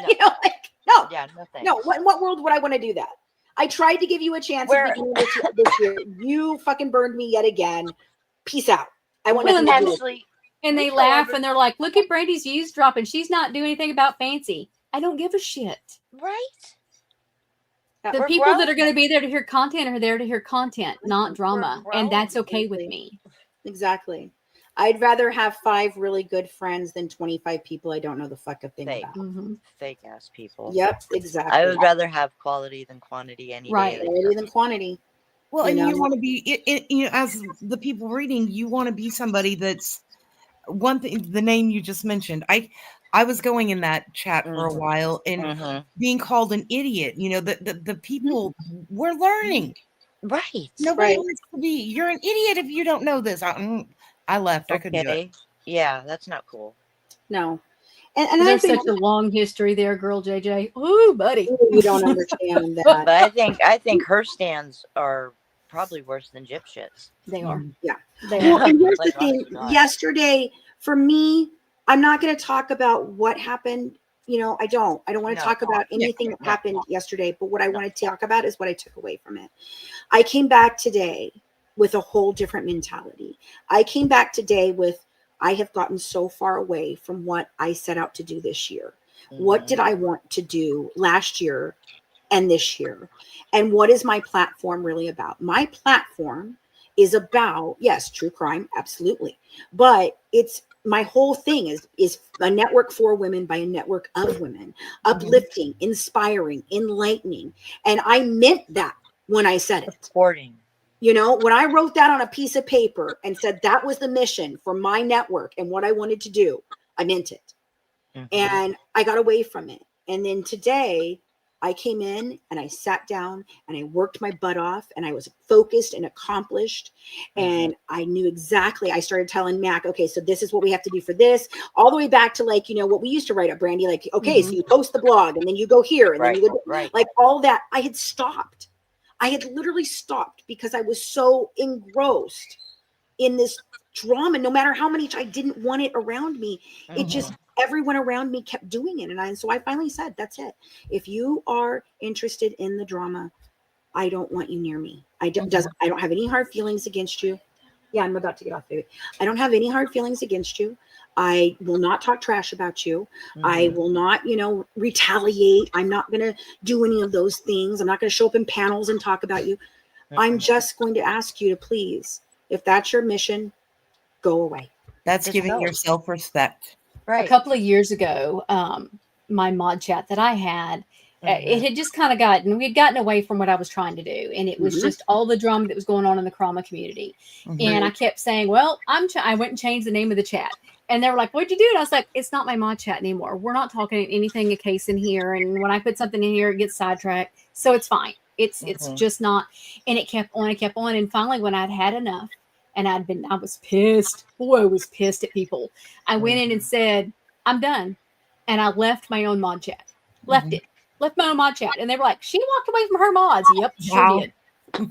You know, like. No. Yeah, no thanks. No, in what world would I want to do that? I tried to give you a chance at the beginning of this year. You fucking burned me yet again. Peace out. I want nothing to do with it. And they laugh and they're like, look at Brandy's views dropping. She's not doing anything about Fancy. I don't give a shit. Right? The We're people that grown. are going to be there to hear content are there to hear content, not drama. And that's okay with me. Exactly. I'd rather have 5 really good friends than 25 people I don't know the fuck a thing Fake. about. Fake ass people. Yep, exactly. I would rather have quality than quantity any day. Quality than quantity. Well, and know? you want to be, you know, as the people reading, you want to be somebody that's one thing. The name you just mentioned, I was going in that chat for a while and being called an idiot. You know, the people we're learning. Right. Nobody wants to be. You're an idiot if you don't know this. I left. I couldn't do it. Yeah, that's not cool. No. And there's such a long history there, girl JJ. Ooh, buddy. You don't understand that. But I think her stands are probably worse than Gyp shits. They are. Yeah. They Well, are. and here's the Like, thing. honest to God. Yesterday, for me, I'm not going to talk about what happened. You know, I don't want to talk about anything that happened yesterday. But what I want to talk about is what I took away from it. I came back today with a whole different mentality. I came back today with, I have gotten so far away from what I set out to do this year. What did I want to do last year and this year? And what is my platform really about? My platform is about, yes, true crime, absolutely. But it's my whole thing is a network for women by a network of women, uplifting, inspiring, enlightening. And I meant that when I said it. Supporting. You know, when I wrote that on a piece of paper and said that was the mission for my network and what I wanted to do, I meant it. And I got away from it. And then today I came in and I sat down and I worked my butt off and I was focused and accomplished. And I knew exactly, I started telling Mac, okay, so this is what we have to do for this, all the way back to like, you know, what we used to write up, Brandy, like, okay, so you post the blog and then you go here and then you go, like all that. I had stopped. I had literally stopped because I was so engrossed in this drama. No matter how many I didn't want it around me, it just, everyone around me kept doing it. And so I finally said, that's it. If you are interested in the drama, I don't want you near me. I don't have any hard feelings against you. Yeah, I'm about to get off, baby. I don't have any hard feelings against you. I will not talk trash about you. I will not, you know, retaliate. I'm not going to do any of those things. I'm not going to show up in panels and talk about you. I'm just going to ask you to please, if that's your mission, go away. That's giving yourself respect. A couple of years ago, my mod chat that I had, it had just kind of we had gotten away from what I was trying to do. And it was just all the drama that was going on in the trauma community. And I kept saying, well, I went and changed the name of the chat. And they were like, what'd you do? And I was like, it's not my mod chat anymore. We're not talking anything a case in here. And when I put something in here, it gets sidetracked. So it's fine. It's just not. And it kept on and kept on. And finally, when I'd had enough and I was pissed. Boy, I was pissed at people. I went in and said, I'm done. And I left my own mod chat. Left my own mod chat. And they were like, she walked away from her mods. Yep, sure did.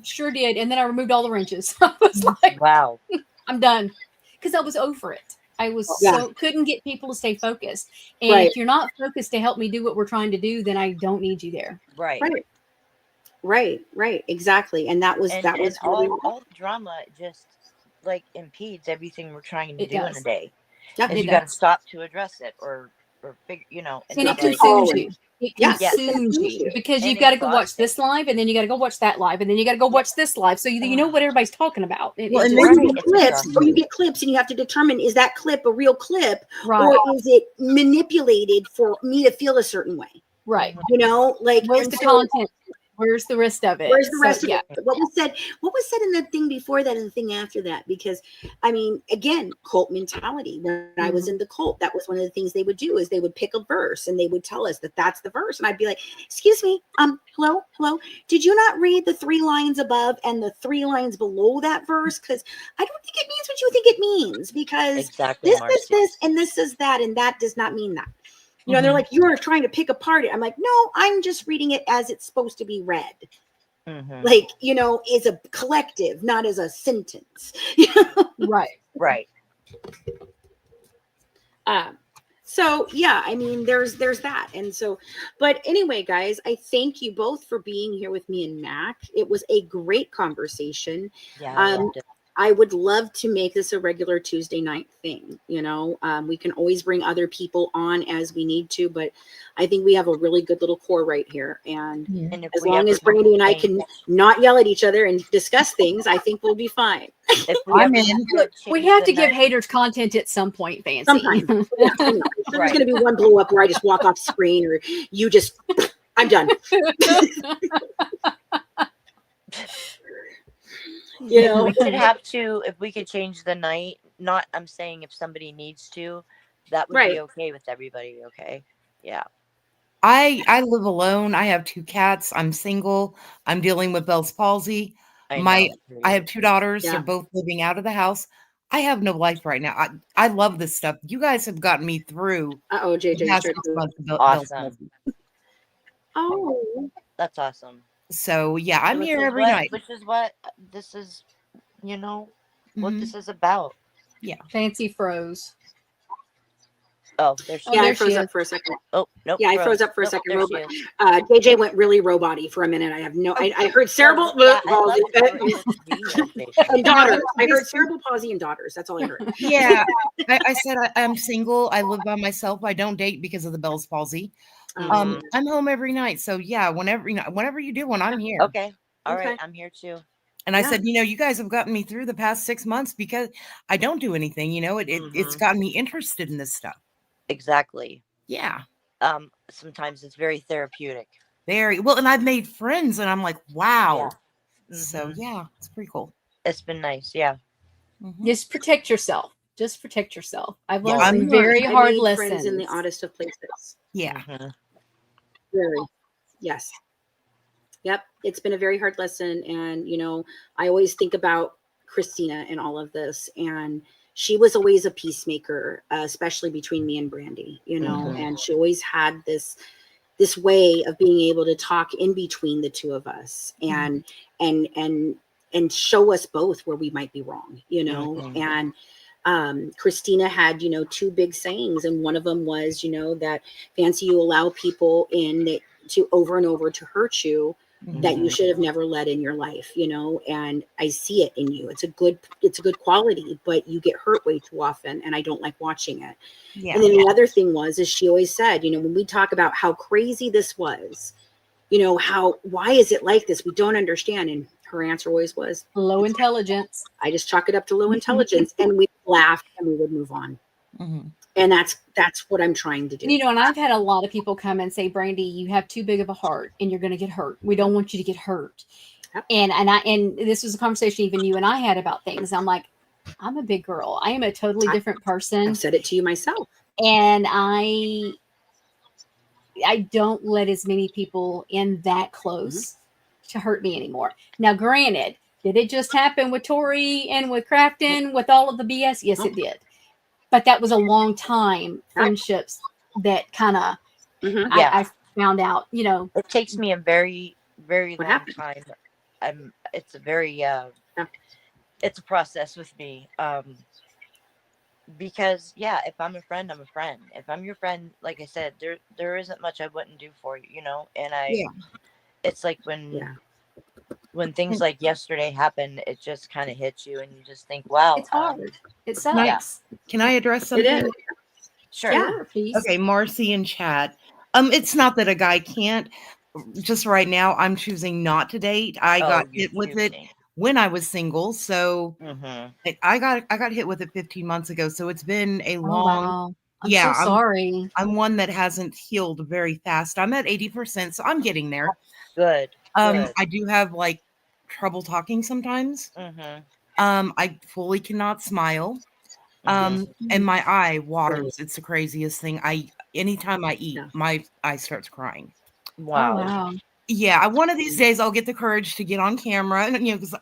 Sure did. And then I removed all the wrenches. I was like, wow, I'm done. Because I was over it. I was couldn't get people to stay focused. And if you're not focused to help me do what we're trying to do, then I don't need you there. Right. Exactly. And that was really all the drama just like impedes everything we're trying to do in a day. Yeah, and you got to stop to address it or figure, you know. And it consumes you. It consumes you because you've got to go watch this live, and then you got to go watch that live, and then you got to go watch this live, so you know what everybody's talking about. And then you get clips, and you have to determine, is that clip a real clip, or is it manipulated for me to feel a certain way? Right. You know, like where's the content? Where's the rest of it? Where's the rest of it? What was said in the thing before that and the thing after that? Because I mean, again, cult mentality. When I was in the cult, that was one of the things they would do is they would pick a verse and they would tell us that that's the verse. And I'd be like, excuse me, hello. Did you not read the 3 lines above and the 3 lines below that verse? Because I don't think it means what you think it means, because this is this and this is that, and that does not mean that. You know, they're like, you're trying to pick apart it. I'm like, no, I'm just reading it as it's supposed to be read. Like, you know, as a collective, not as a sentence. Right. So yeah, I mean, there's that. And so, but anyway, guys, I thank you both for being here with me and Mac. It was a great conversation. I would love to make this a regular Tuesday night thing. You know, we can always bring other people on as we need to, but I think we have a really good little core right here. And And if as we long ever as Brandy and I change- can not yell at each other and discuss things, I think we'll be fine. If we ever have to Look, we change have the to give night- haters content at some point, Fancy. Sometime. Yeah, I know. So there's going to be one blow up where I just walk off screen, or you just, I'm done. You know, if we could change the night, not, I'm saying if somebody needs to, that would be okay with everybody. Okay. Yeah. I live alone. I have 2 cats. I'm single. I'm dealing with Bell's palsy. I have 2 daughters. They're both living out of the house. I have no life right now. I love this stuff. You guys have gotten me through. JJ, the past 6 months of Bell's Awesome. palsy. Oh, that's awesome. So yeah, I'm Which here is every what- night. Which is what this is, you know, what Mhm. this is about. Yeah. Fancy froze. Oh, there she yeah, I there froze she up is. for a second. Oh, nope. Yeah, I froze up for a Nope, second. there she Robot. JJ went really robot-y for a minute. I have no. I heard cerebral Yeah, I love palsy that you were able to be like this. and daughters. I heard cerebral palsy and daughters. That's all I heard. Yeah. I said I'm single. I live by myself. I don't date because of the Bell's palsy. Mhm. I'm home every night. So yeah, whenever you do one, I'm here. Okay. All right. I'm here too. And I said, you guys have gotten me through the past 6 months because I don't do anything. It's gotten me interested in this stuff. Exactly. Yeah. Sometimes it's very therapeutic. Very well, and I've made friends, and I'm like, wow. Yeah. So yeah, it's pretty cool. It's been nice. Yeah. Just protect yourself. Just protect yourself. I've learned I'm some very I hard made lessons. friends in the oddest of places. Yeah. Very. Yes. Yep. It's been a very hard lesson. And, I always think about Christina in all of this. And she was always a peacemaker, especially between me and Brandy, and she always had this way of being able to talk in between the two of us and show us both where we might be wrong, and Christina had, 2 big sayings. And one of them was, that Fancy, you allow people in to over and over to hurt you that you should have never let in your life, and I see it in you. It's a good quality, but you get hurt way too often, and I don't like watching it. Yeah. And then the other thing is she always said, when we talk about how crazy this was, why is it like this? We don't understand. And her answer always was low intelligence. I just chalk it up to low intelligence, and we laughed and we would move on. And that's what I'm trying to do. And I've had a lot of people come and say, Brandy, you have too big of a heart and you're going to get hurt. We don't want you to get hurt. Yep. And this was a conversation even you and I had about things. I'm like, I'm a big girl. I am a totally different person. I've said it to you myself. And I don't let as many people in that close to hurt me anymore. Now, granted, did it just happen with Tori and with Crafton with all of the BS? Yes, it did. But that was a long time friendships that kind of I found out, It takes me a very, very long time. It's a very it's a process with me. Because if I'm a friend, I'm a friend. If I'm your friend, like I said, there isn't much I wouldn't do for you, and it's like when things like yesterday happen, it just kind of hits you and you just think, wow, it's hard. It sucks. Can I address something? It is. Sure. Please. Okay, Marcy in chat. It's not that a guy can't. Just right now, I'm choosing not to date. I got hit with it when I was single, so I got hit with it 15 months ago. So it's been a long. Wow. I'm so sorry. I'm one that hasn't healed very fast. I'm at 80%, so I'm getting there. Good. I do have trouble talking sometimes. I fully cannot smile. And my eye waters. It's the craziest thing. Anytime I eat, my eye starts crying. Wow. Oh, wow. Yeah, one of these days I'll get the courage to get on camera, and because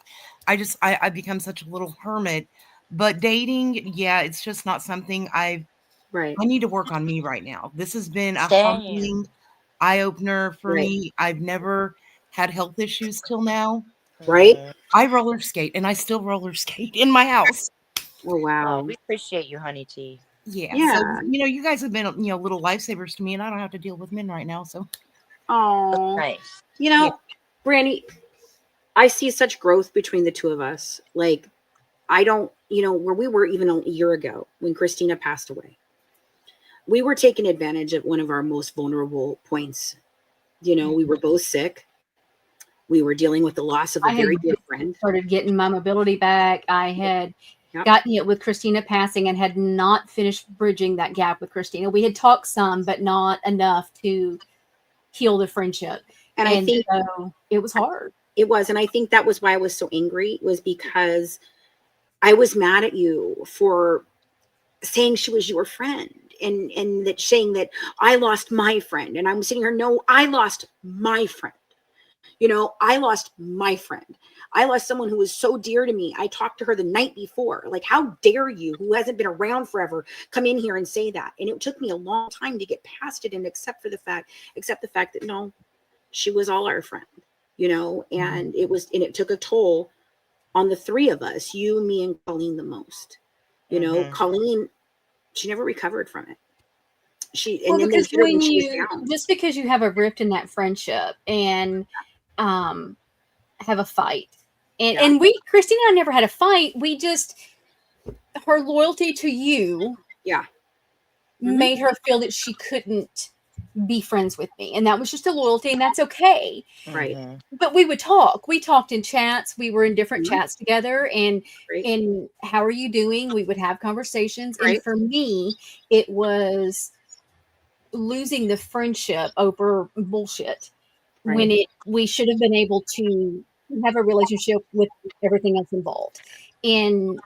I become such a little hermit. But dating, it's just not something I need to work on me right now. This has been a humbling eye opener for me. I've never had health issues till now. Right? I roller skate, and I still roller skate in my house. Oh wow. We appreciate you, honey T. Yeah. So, you guys have been little lifesavers to me, and I don't have to deal with men right now. So, oh, nice. Brandy, I see such growth between the two of us. Like, I don't, where we were even a year ago when Christina passed away, we were taking advantage of one of our most vulnerable points. We were both sick. We were dealing with the loss of a very dear friend. Started getting my mobility back. I had gotten it with Christina passing and had not finished bridging that gap with Christina. We had talked some, but not enough to heal the friendship. And I think so it was hard. It was. And I think that was why I was so angry, was because I was mad at you for saying she was your friend, and that saying that I lost my friend. And I'm sitting here, no, I lost my friend. I lost my friend. I lost someone who was so dear to me. I talked to her the night before. Like, how dare you, who hasn't been around forever, come in here and say that? And it took me a long time to get past it and accept the fact that no, she was all our friend, and it took a toll on the three of us, you, me, and Colleen the most. Colleen, she never recovered from it. Because just because you have a rift in that friendship and have a fight, and Christina and I never had a fight. We just, her loyalty to you, made her feel that she couldn't be friends with me, and that was just a loyalty, and that's okay. Right. But we would talk. We talked in chats. We were in different chats together, and how are you doing? We would have conversations. Right. And for me, it was losing the friendship over bullshit when we should have been able to have a relationship with everything else involved. And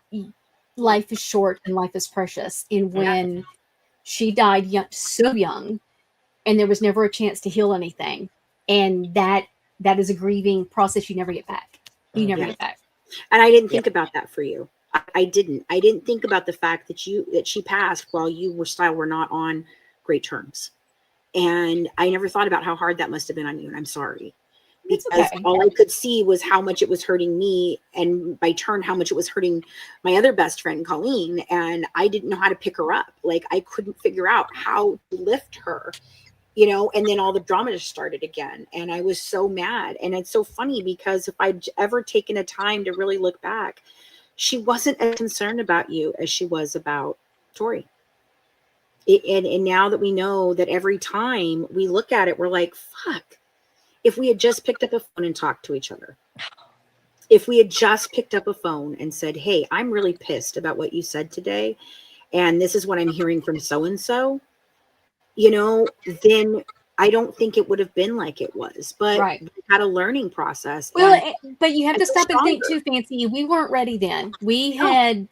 life is short and life is precious. And when she died so young, and there was never a chance to heal anything, and that is a grieving process you never get back. You never get back. And I didn't think about that for you. I didn't think about the fact that she passed while you were not on great terms. And I never thought about how hard that must have been on you. And I'm sorry, because all I could see was how much it was hurting me, and by turn, how much it was hurting my other best friend, Colleen. And I didn't know how to pick her up. Like, I couldn't figure out how to lift her, and then all the drama just started again. And I was so mad. And it's so funny, because if I'd ever taken a time to really look back, she wasn't as concerned about you as she was about Tori. And now that we know that every time we look at it, we're like, fuck, if we had just picked up a phone and talked to each other, if we had just picked up a phone and said, hey, I'm really pissed about what you said today, and this is what I'm hearing from so-and-so, then I don't think it would have been like it was. But we had a learning process. Well, but you have to stop and think too, Fancy. We weren't ready then. We had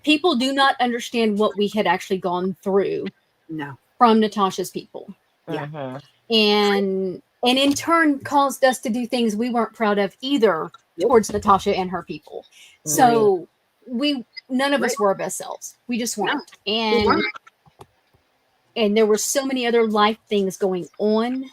people do not understand what we had actually gone through. No. From Natasha's people. Yeah. And in turn caused us to do things we weren't proud of either towards Natasha and her people. So none of us were our best selves. We just weren't. And there were so many other life things going on.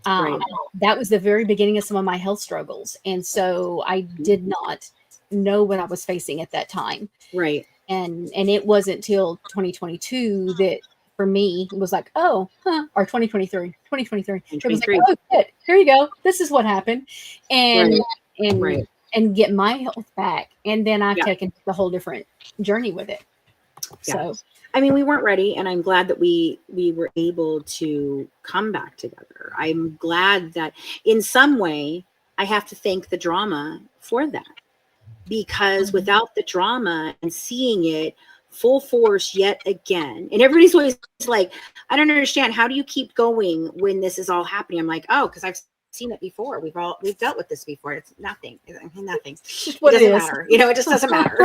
That was the very beginning of some of my health struggles. And so I did not know what I was facing at that time. Right. And it wasn't till 2022 that for me it was like, or 2023. It was like, oh shit, here you go. This is what happened. And get my health back. And then I've taken the whole different journey with it. So I mean, we weren't ready, and I'm glad that we were able to come back together. I'm glad that in some way I have to thank the drama for that, because without the drama and seeing it full force yet again, and everybody's always like, I don't understand, how do you keep going when this is all happening? I'm like, oh, because I've seen it before. We've dealt with this before. It's nothing. Nothing. It doesn't matter. It just doesn't matter.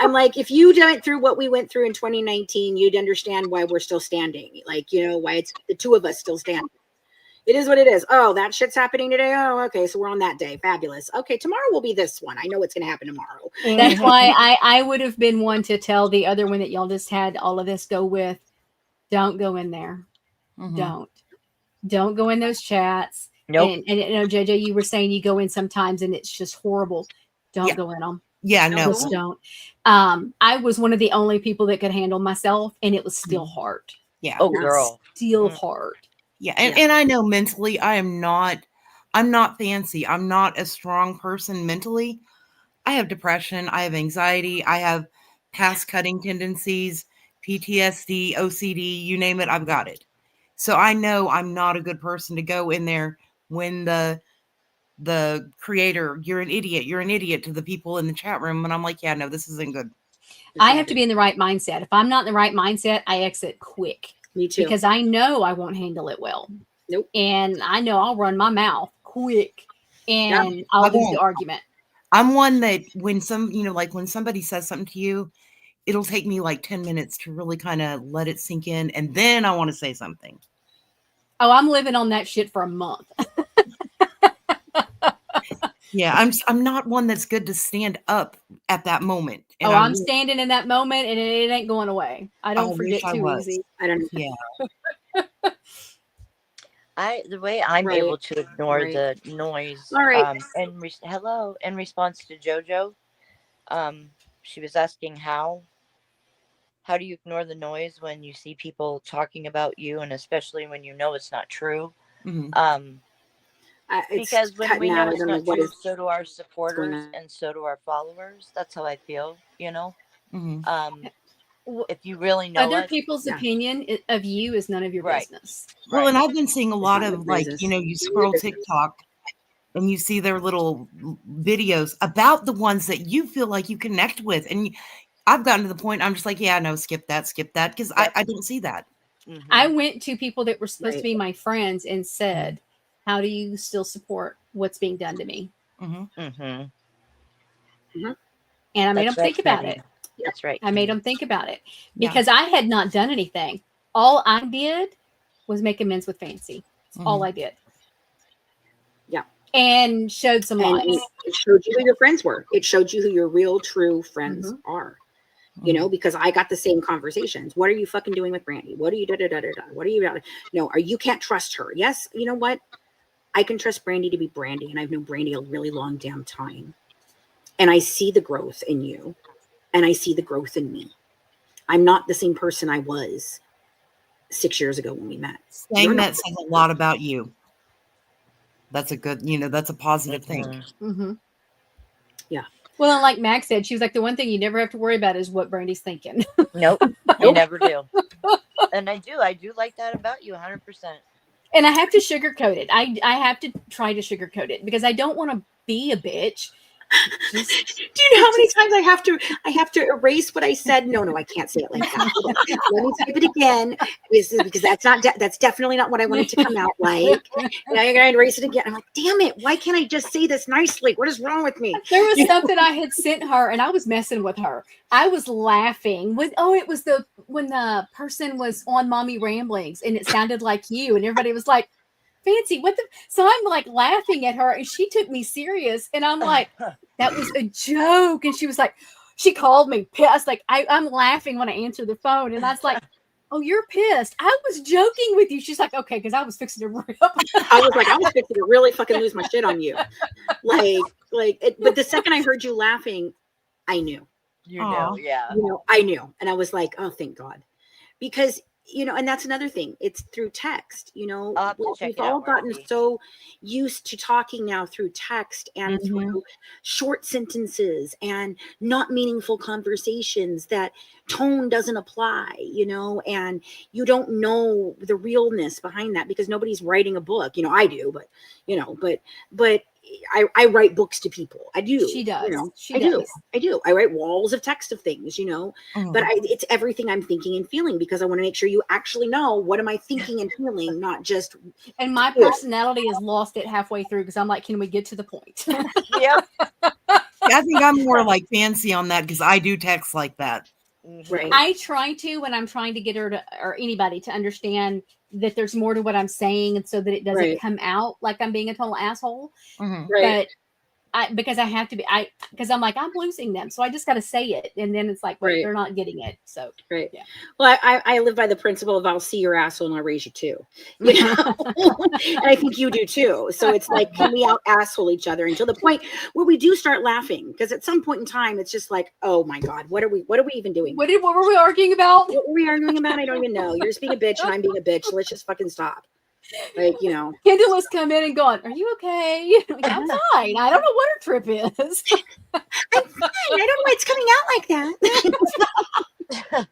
I'm like, if you went through what we went through in 2019, you'd understand why we're still standing. Like, why it's the two of us still standing. It is what it is. Oh, that shit's happening today. Oh, okay. So we're on that day. Fabulous. Okay. Tomorrow will be this one. I know what's going to happen tomorrow. That's why I would have been one to tell the other one that y'all just had all of this go with. Don't go in there. Don't go in those chats. Nope. And JJ, you were saying you go in sometimes and it's just horrible. Don't go in them. Yeah, no. Just don't. I was one of the only people that could handle myself, and it was still hard. Yeah. Oh, girl. Still hard. Yeah. And I know mentally I'm not fancy. I'm not a strong person mentally. I have depression, I have anxiety, I have past cutting tendencies, PTSD, OCD, you name it, I've got it. So I know I'm not a good person to go in there when the creator, you're an idiot to the people in the chat room. And I'm like, yeah, no, this isn't good. I have to be in the right mindset. If I'm not in the right mindset, I exit quick. Me too. Because I know I won't handle it well. Nope. And I know I'll run my mouth quick and I'll lose the argument. I'm one that when when somebody says something to you, it'll take me like 10 minutes to really kind of let it sink in. And then I want to say something. Oh, I'm living on that shit for a month. Yeah, I'm not one that's good to stand up at that moment. And I'm standing in that moment and it ain't going away. I don't forget too easy. I don't. Yeah. The way I'm able to ignore the noise. All right. In response to JoJo, she was asking how do you ignore the noise when you see people talking about you, and especially when you know it's not true. Mm-hmm. Because when we know it's not true, so do our supporters and so do our followers. That's how I feel, Mm-hmm. If you really know other people's opinion of you is none of your business. Well, and I've been seeing a lot of you scroll TikTok and you see their little videos about the ones that you feel like you connect with. And I've gotten to the point I'm just like, yeah, no, skip that. Because I didn't see that. Mm-hmm. I went to people that were supposed to be my friends and said, how do you still support what's being done to me? Mm-hmm. Mm-hmm. Mm-hmm. And I made them think about it. That's right. I made them think about it because I had not done anything. All I did was make amends with Fancy. That's all I did. Yeah. And showed some lies. It showed you who your friends were. It showed you who your real, true friends are. Because I got the same conversations. What are you fucking doing with Brandy? What are you What are you you can't trust her. Yes. You know what? I can trust Brandy to be Brandy. And I've known Brandy a really long damn time. And I see the growth in you. And I see the growth in me. I'm not the same person I was 6 years ago when we met. Saying that says a lot about you. That's a good, that's a positive thing. Mm-hmm. Yeah. Well, and like Max said, she was like, the one thing you never have to worry about is what Brandy's thinking. Nope. You never do. And I do like that about you 100%. And I have to sugarcoat it. I have to try to sugarcoat it because I don't want to be a bitch. Do you know how many times I have to erase what I said? No, I can't say it like that. Let me type it again because that's definitely not what I wanted to come out like. Now you're gonna erase it again. I'm like, damn it! Why can't I just say this nicely? What is wrong with me? There was something I had sent her, and I was messing with her. I was laughing it was when the person was on Mommy Ramblings, and it sounded like you, and everybody was like, Fancy, what the? So I'm like laughing at her and she took me serious. And I'm like, that was a joke. And she was like, she called me pissed. Like I'm laughing when I answer the phone. And I was like, oh, you're pissed. I was joking with you. She's like, okay, because I was fixing to rip. I was fixing to really fucking lose my shit on you. But the second I heard you laughing, I knew. You know, yeah. I knew. And I was like, oh, thank God. Because and that's another thing. It's through text, we've all gotten so used to talking now through text and through short sentences and not meaningful conversations that tone doesn't apply, and you don't know the realness behind that because nobody's writing a book. I do, but I write books to people. I do. She does. I do. I write walls of text of things, but it's everything I'm thinking and feeling because I want to make sure you actually know what am I thinking and feeling, not just. And my personality is lost it halfway through because I'm like, can we get to the point? Yep. I think I'm more like Fancy on that because I do text like that. Right. I try to when I'm trying to get her to or anybody to understand that there's more to what I'm saying and so that it doesn't come out like I'm being a total asshole. But because I have to be because I'm like I'm losing them. So I just gotta say it. And then it's like they're not getting it. So yeah. Well, I live by the principle of I'll see your asshole and I'll raise you too. And I think you do too. So it's like can we out asshole each other until the point where we do start laughing? Because at some point in time it's just like, oh my God, what are we even doing? What were we arguing about? What were we arguing about? I don't even know. You're just being a bitch and I'm being a bitch. Let's just fucking stop. Like, you know, Kendall was coming in and going, "Are you okay?" Like, I'm fine. I don't know what her trip is. I'm fine. I don't know why it's coming out like that.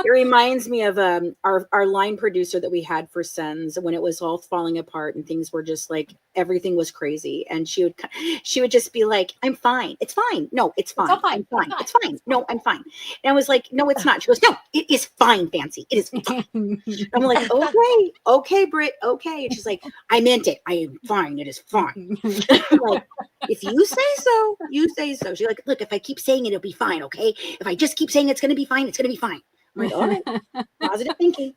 It reminds me of our line producer that we had for Sens when it was all falling apart and things were just like everything was crazy, and she would just be like, "I'm fine. It's fine. No, it's fine. all fine. I'm fine. It's fine. No, I'm fine." And I was like, "No, it's not." She goes, "No, it is fine, Fancy. It is fine." I'm like, "Okay, Britt, okay." And she's like, "I meant it. I am fine. It is fine." I'm like, "If you say so, you say so." She's like, "Look, if I keep saying it, it'll be fine. Okay. If I just keep saying it's going to be fine, it's going to be fine." I'm like, all right, positive thinking,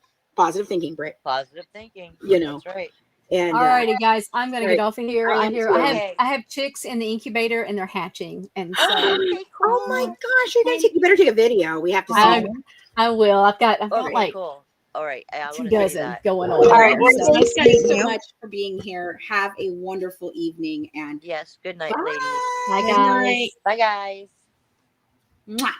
Britt. Positive thinking. You know, that's right. And all righty, guys, I'm gonna right. get off of here. I have chicks in the incubator and they're hatching, and so okay, cool. Oh my gosh, you better take a video. We have to see. I will. I've got Okay, like cool. All right, I 2 want to see dozen that. going on. All right, well, So, thanks guys so much for being here. Have a wonderful evening, and yes, good night, bye. ladies. Bye, Good guys. night. Bye, guys. Mwah.